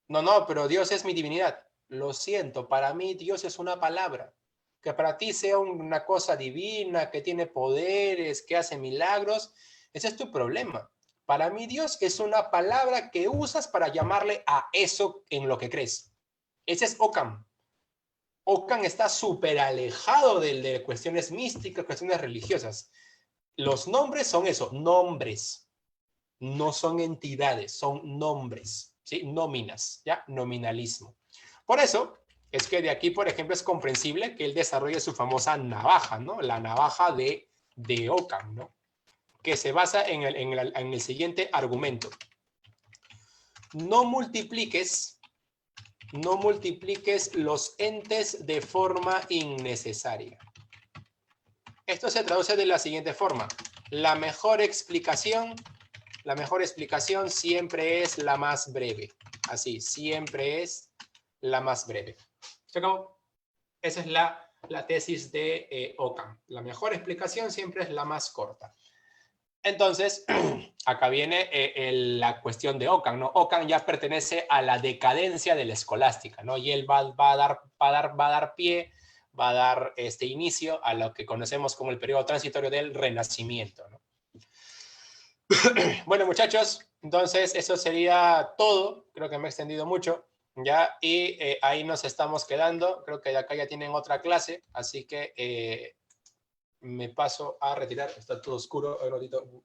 No, pero Dios es mi divinidad. Lo siento, para mí Dios es una palabra. Que para ti sea una cosa divina, que tiene poderes, que hace milagros, ese es tu problema. Para mí Dios es una palabra que usas para llamarle a eso en lo que crees. Ese es Ockham. Ockham está súper alejado de cuestiones místicas, cuestiones religiosas. Los nombres son eso, nombres. No son entidades, son nombres, ¿sí? Nóminas, ¿ya? Nominalismo. Por eso es que de aquí, por ejemplo, es comprensible que él desarrolle su famosa navaja, ¿no? La navaja de Ockham, ¿no? Que se basa en el siguiente argumento. No multipliques los entes de forma innecesaria. Esto se traduce de la siguiente forma. La mejor explicación siempre es la más breve. Así, siempre es la más breve. ¿Se acabó? Esa es la tesis de Ockham. La mejor explicación siempre es la más corta. Entonces, acá viene la cuestión de Ockham, ¿no? Ockham ya pertenece a la decadencia de la escolástica, ¿no? Y él va a dar pie, va a dar inicio a lo que conocemos como el periodo transitorio del Renacimiento, ¿no? Bueno, muchachos, entonces eso sería todo. Creo que me he extendido mucho, ¿ya? Y ahí nos estamos quedando. Creo que de acá ya tienen otra clase, así que me paso a retirar. Está todo oscuro. Un ratito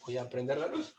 voy a prender la luz.